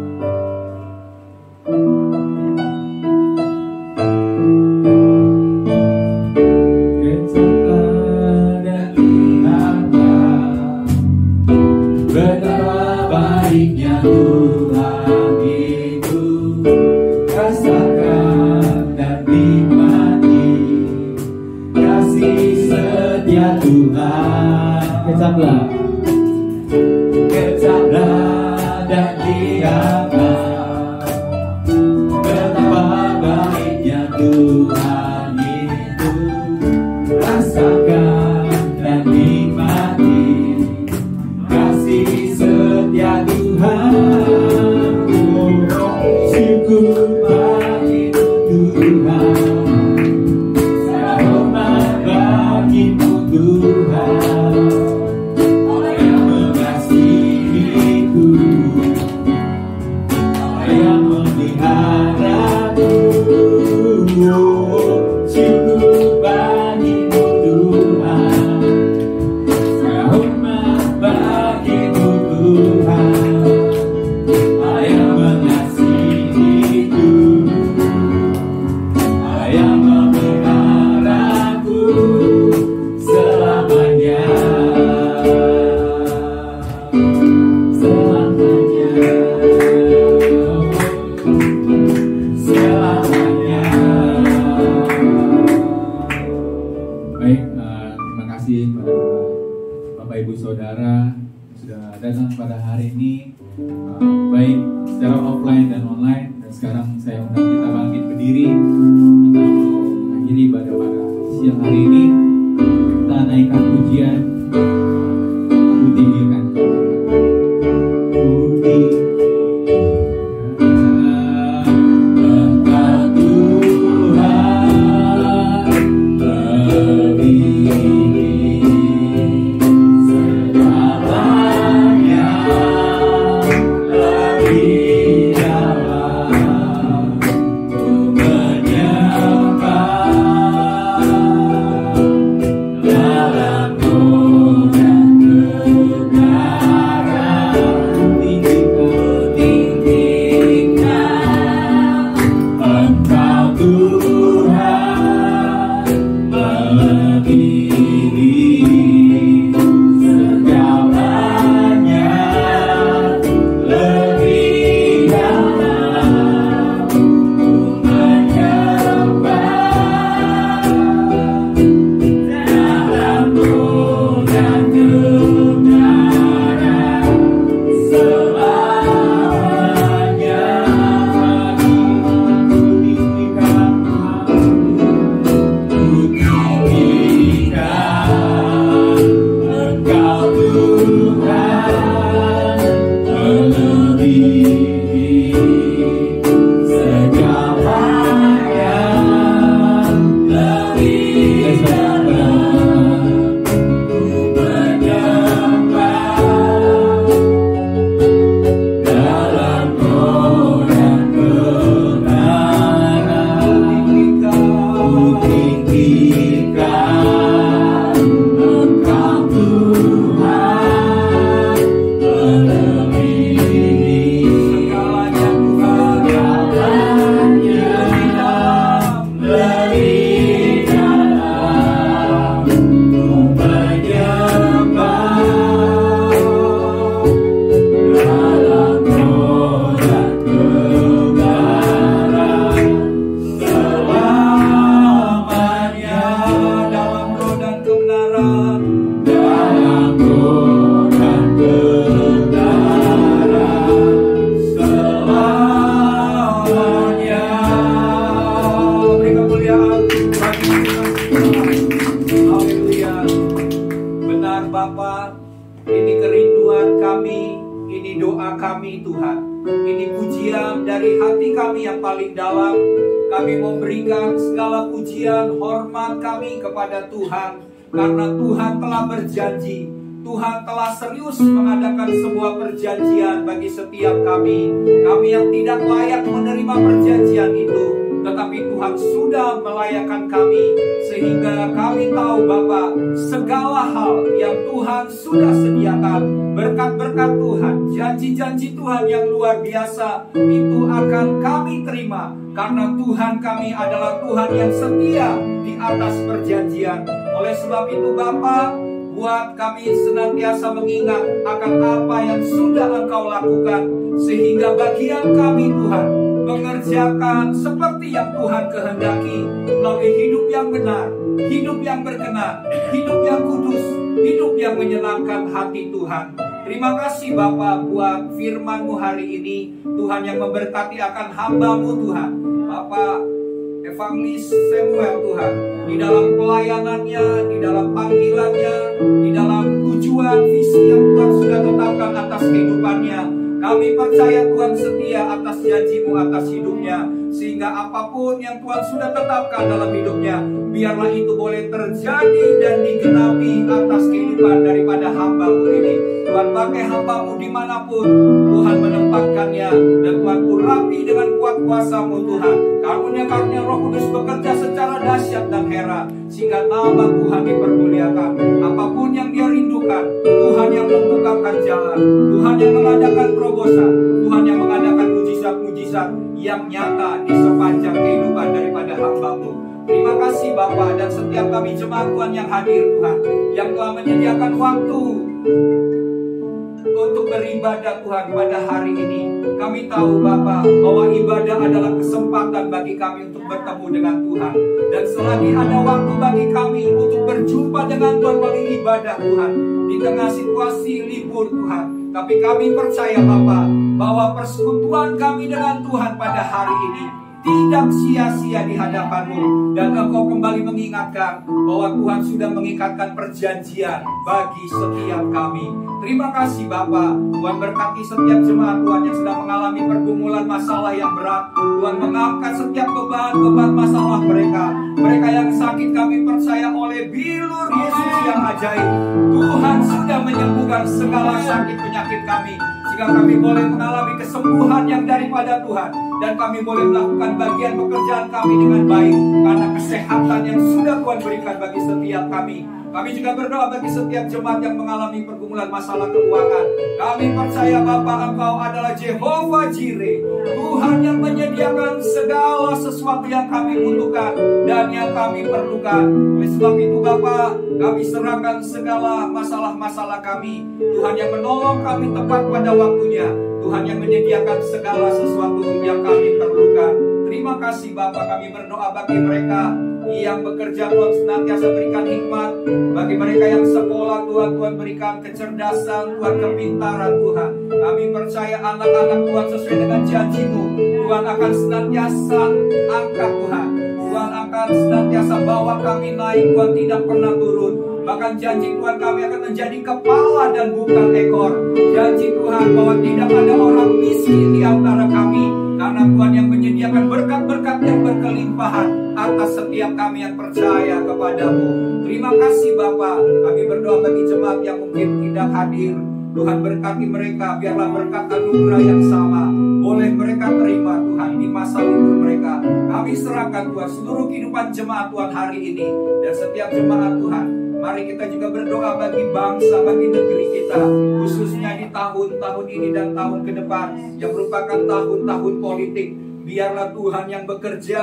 Kecaplah dan lihatlah betapa baiknya Tuhan itu. Rasakan dan nikmati kasih setia Tuhan. Syukur bagimu Tuhan, hormat bagimu Tuhan. Segalanya kami Tuhan. Ini pujian dari hati kami yang paling dalam. Kami memberikan segala pujian, hormat kami kepada Tuhan. Karena Tuhan telah berjanji, Tuhan telah serius mengadakan sebuah perjanjian bagi setiap kami. Kami yang tidak layak menerima perjanjian itu, tetapi Tuhan sudah melayakkan kami. Sehingga kami tahu Bapa, segala hal yang Tuhan sudah sediakan, berkat-berkat Tuhan, janji-janji Tuhan yang luar biasa, itu akan kami terima. Karena Tuhan kami adalah Tuhan yang setia di atas perjanjian. Oleh sebab itu Bapa, buat kami senantiasa mengingat akan apa yang sudah Engkau lakukan. Sehingga bagian kami Tuhan mengerjakan seperti yang Tuhan kehendaki, melalui hidup yang benar, hidup yang berkenan, hidup yang kudus, hidup yang menyenangkan hati Tuhan. Terima kasih Bapa buat firman-Mu hari ini, Tuhan yang memberkati akan hamba-Mu Tuhan. Bapak Evangelis Samuel Tuhan, di dalam pelayanannya, di dalam panggilannya, di dalam tujuan visi yang Tuhan sudah tetapkan atas kehidupannya. Kami percaya Tuhan setia atas janji-Mu atas hidupnya. Sehingga apapun yang Tuhan sudah tetapkan dalam hidupnya, biarlah itu boleh terjadi dan digenapi atas kehidupan daripada hamba-Mu ini. Tuhan pakai hamba-Mu dimanapun Tuhan menempatkannya. Dan Tuhan urapi dengan kuat kuasa-Mu Tuhan. Karunia-karunia Roh Kudus bekerja secara dahsyat dan heran, sehingga nama Tuhan dipermuliakan. Apapun yang dia rindukan, Tuhan yang membukakan jalan, Tuhan yang mengadakan terobosan, Tuhan yang mengadakan mujizat-mujizat yang nyata di sepanjang kehidupan daripada hamba-Mu. Terima kasih Bapa, dan setiap kami jemaat Tuhan yang hadir Tuhan, yang telah menyediakan waktu untuk beribadah Tuhan pada hari ini. Kami tahu Bapa bahwa ibadah adalah kesempatan bagi kami untuk bertemu dengan Tuhan. Dan selagi ada waktu bagi kami untuk berjumpa dengan Tuhan melalui ibadah Tuhan, di tengah situasi libur Tuhan, tapi kami percaya Bapa bahwa persekutuan kami dengan Tuhan pada hari ini tidak sia-sia di hadapan-Mu. Dan Engkau kembali mengingatkan bahwa Tuhan sudah mengikatkan perjanjian bagi setiap kami. Terima kasih Bapa. Tuhan berkati setiap jemaat Tuhan yang sedang mengalami pergumulan masalah yang berat. Tuhan mengangkat setiap beban masalah mereka. Mereka yang sakit, kami percaya oleh bilur Yesus yang ajaib, Tuhan sudah menyembuhkan segala sakit penyakit kami. sehingga kami boleh mengalami kesembuhan yang daripada Tuhan, dan kami boleh melakukan bagian pekerjaan kami dengan baik karena kesehatan yang sudah Tuhan berikan bagi setiap kami. Kami juga berdoa bagi setiap jemaat yang mengalami pergumulan masalah keuangan. Kami percaya Bapa, Engkau adalah Jehovah Jireh, Tuhan yang menyediakan segala sesuatu yang kami butuhkan dan yang kami perlukan. Oleh sebab itu Bapa, kami serahkan segala masalah-masalah kami. Tuhan yang menolong kami tepat pada waktunya, Tuhan yang menyediakan segala sesuatu yang kami perlukan. Terima kasih Bapa, kami berdoa bagi mereka yang bekerja, Tuhan senantiasa berikan hikmat. Bagi mereka yang sekolah, Tuhan berikan kecerdasan, Tuhan kepintaran Tuhan. Kami percaya anak-anak Tuhan sesuai dengan janji-Mu, Tuhan akan senantiasa angkat Tuhan. Tuhan akan senantiasa bawa kami naik, Tuhan tidak pernah turun. Bahkan janji Tuhan, kami akan menjadi kepala dan bukan ekor. Janji Tuhan bahwa tidak ada orang miskin di antara kami, karena Tuhan yang menyediakan berkat-berkat yang berkelimpahan atas setiap kami yang percaya kepadamu. Terima kasih Bapa. Kami berdoa bagi jemaat yang mungkin tidak hadir. Tuhan berkati mereka, biarlah berkat anugerah yang sama boleh mereka terima Tuhan di masa libur mereka. Kami serahkan Tuhan seluruh kehidupan jemaat Tuhan hari ini dan setiap jemaat Tuhan. Mari kita juga berdoa bagi bangsa, bagi negeri kita, khususnya di tahun-tahun ini dan tahun ke depan yang merupakan tahun-tahun politik. Biarlah Tuhan yang bekerja,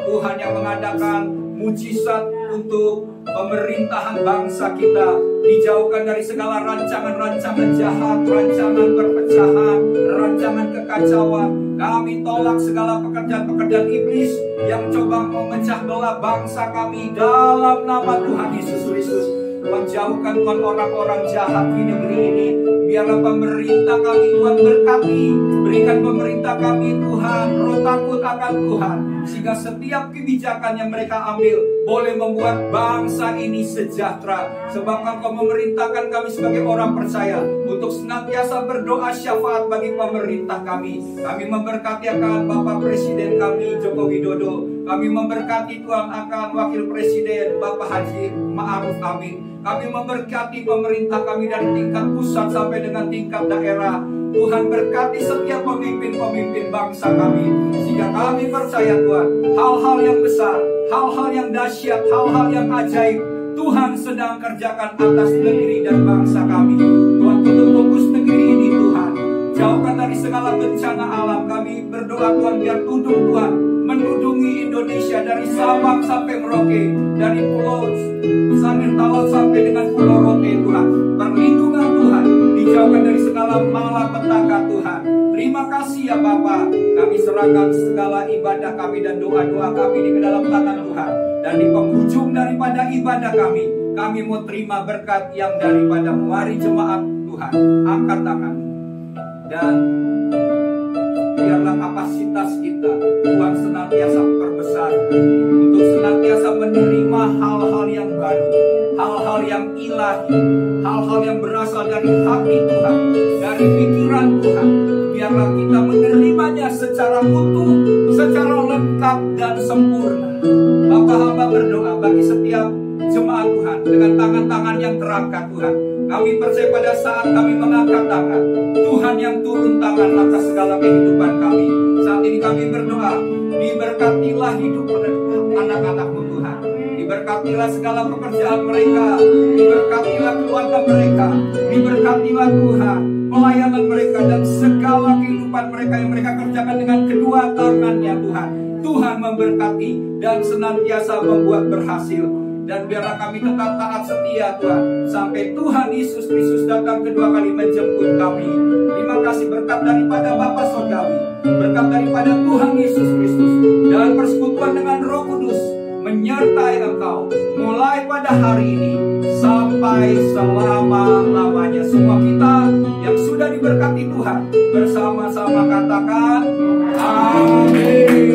Tuhan yang mengadakan mujizat untuk pemerintahan bangsa kita, dijauhkan dari segala rancangan-rancangan jahat, rancangan perpecahan, rancangan kekacauan. Kami tolak segala pekerjaan-pekerjaan iblis yang coba memecah belah bangsa kami dalam nama Tuhan Yesus Kristus. Tuhan, jauhkan Tuhan orang-orang jahat di negeri ini. Biarlah pemerintah kami Tuhan berkati. Berikan pemerintah kami Tuhan roh takut akan Tuhan, sehingga setiap kebijakan yang mereka ambil boleh membuat bangsa ini sejahtera. Sebab Engkau memerintahkan kami sebagai orang percaya untuk senantiasa berdoa syafaat bagi pemerintah kami. Kami memberkati akan Bapak Presiden kami Joko Widodo. Kami memberkati Tuhan akan Wakil Presiden Bapak Haji Ma'ruf Amin. Kami memberkati pemerintah kami dari tingkat pusat sampai dengan tingkat daerah. Tuhan berkati setiap pemimpin-pemimpin bangsa kami, sehingga kami percaya Tuhan, hal-hal yang besar, hal-hal yang dahsyat, hal-hal yang ajaib Tuhan sedang kerjakan atas negeri dan bangsa kami. Tuhan, tutup fokus negeri ini Tuhan, jauhkan dari segala bencana alam. Kami berdoa Tuhan, biar tuduh Tuhan menudungi Indonesia dari Sabang sampai Merauke, dari Pulau Samir Tawau sampai dengan Pulau Rote Tuhan. Perlindungan Tuhan, dijauhkan dari segala malapetaka Tuhan. Terima kasih ya Bapa. Kami serahkan segala ibadah kami dan doa-doa kami di dalam tangan Tuhan. Dan di penghujung daripada ibadah kami mau terima berkat yang daripada Mari jemaat Tuhan, angkat tangan dan biarlah kapasitas kita Tuhan senantiasa perbesar untuk senantiasa menerima hal-hal yang baru, hal-hal yang ilahi, hal-hal yang berasal dari hati Tuhan, dari pikiran Tuhan. Biarlah kita menerimanya secara utuh, secara lengkap dan sempurna. Bapa, hamba berdoa bagi setiap jemaat Tuhan dengan tangan-tangan yang terangkat Tuhan. Kami percaya pada saat kami mengangkat tangan, Tuhan yang turun tangan atas segala kehidupan kami. Saat ini kami berdoa, diberkatilah hidup anak-anak-Mu Tuhan. Diberkatilah segala pekerjaan mereka, diberkatilah keluarga mereka, diberkatilah Tuhan pelayanan mereka dan segala kehidupan mereka yang mereka kerjakan dengan kedua tangannya Tuhan. Tuhan memberkati dan senantiasa membuat berhasil. Dan biarlah kami tetap taat setia Tuhan sampai Tuhan Yesus Kristus datang kedua kali menjemput kami. Terima kasih berkat daripada Bapa Surgawi, berkat daripada Tuhan Yesus Kristus dan persekutuan dengan Roh Kudus menyertai engkau mulai pada hari ini sampai selama-lamanya. Semua kita yang sudah diberkati Tuhan bersama-sama katakan amin.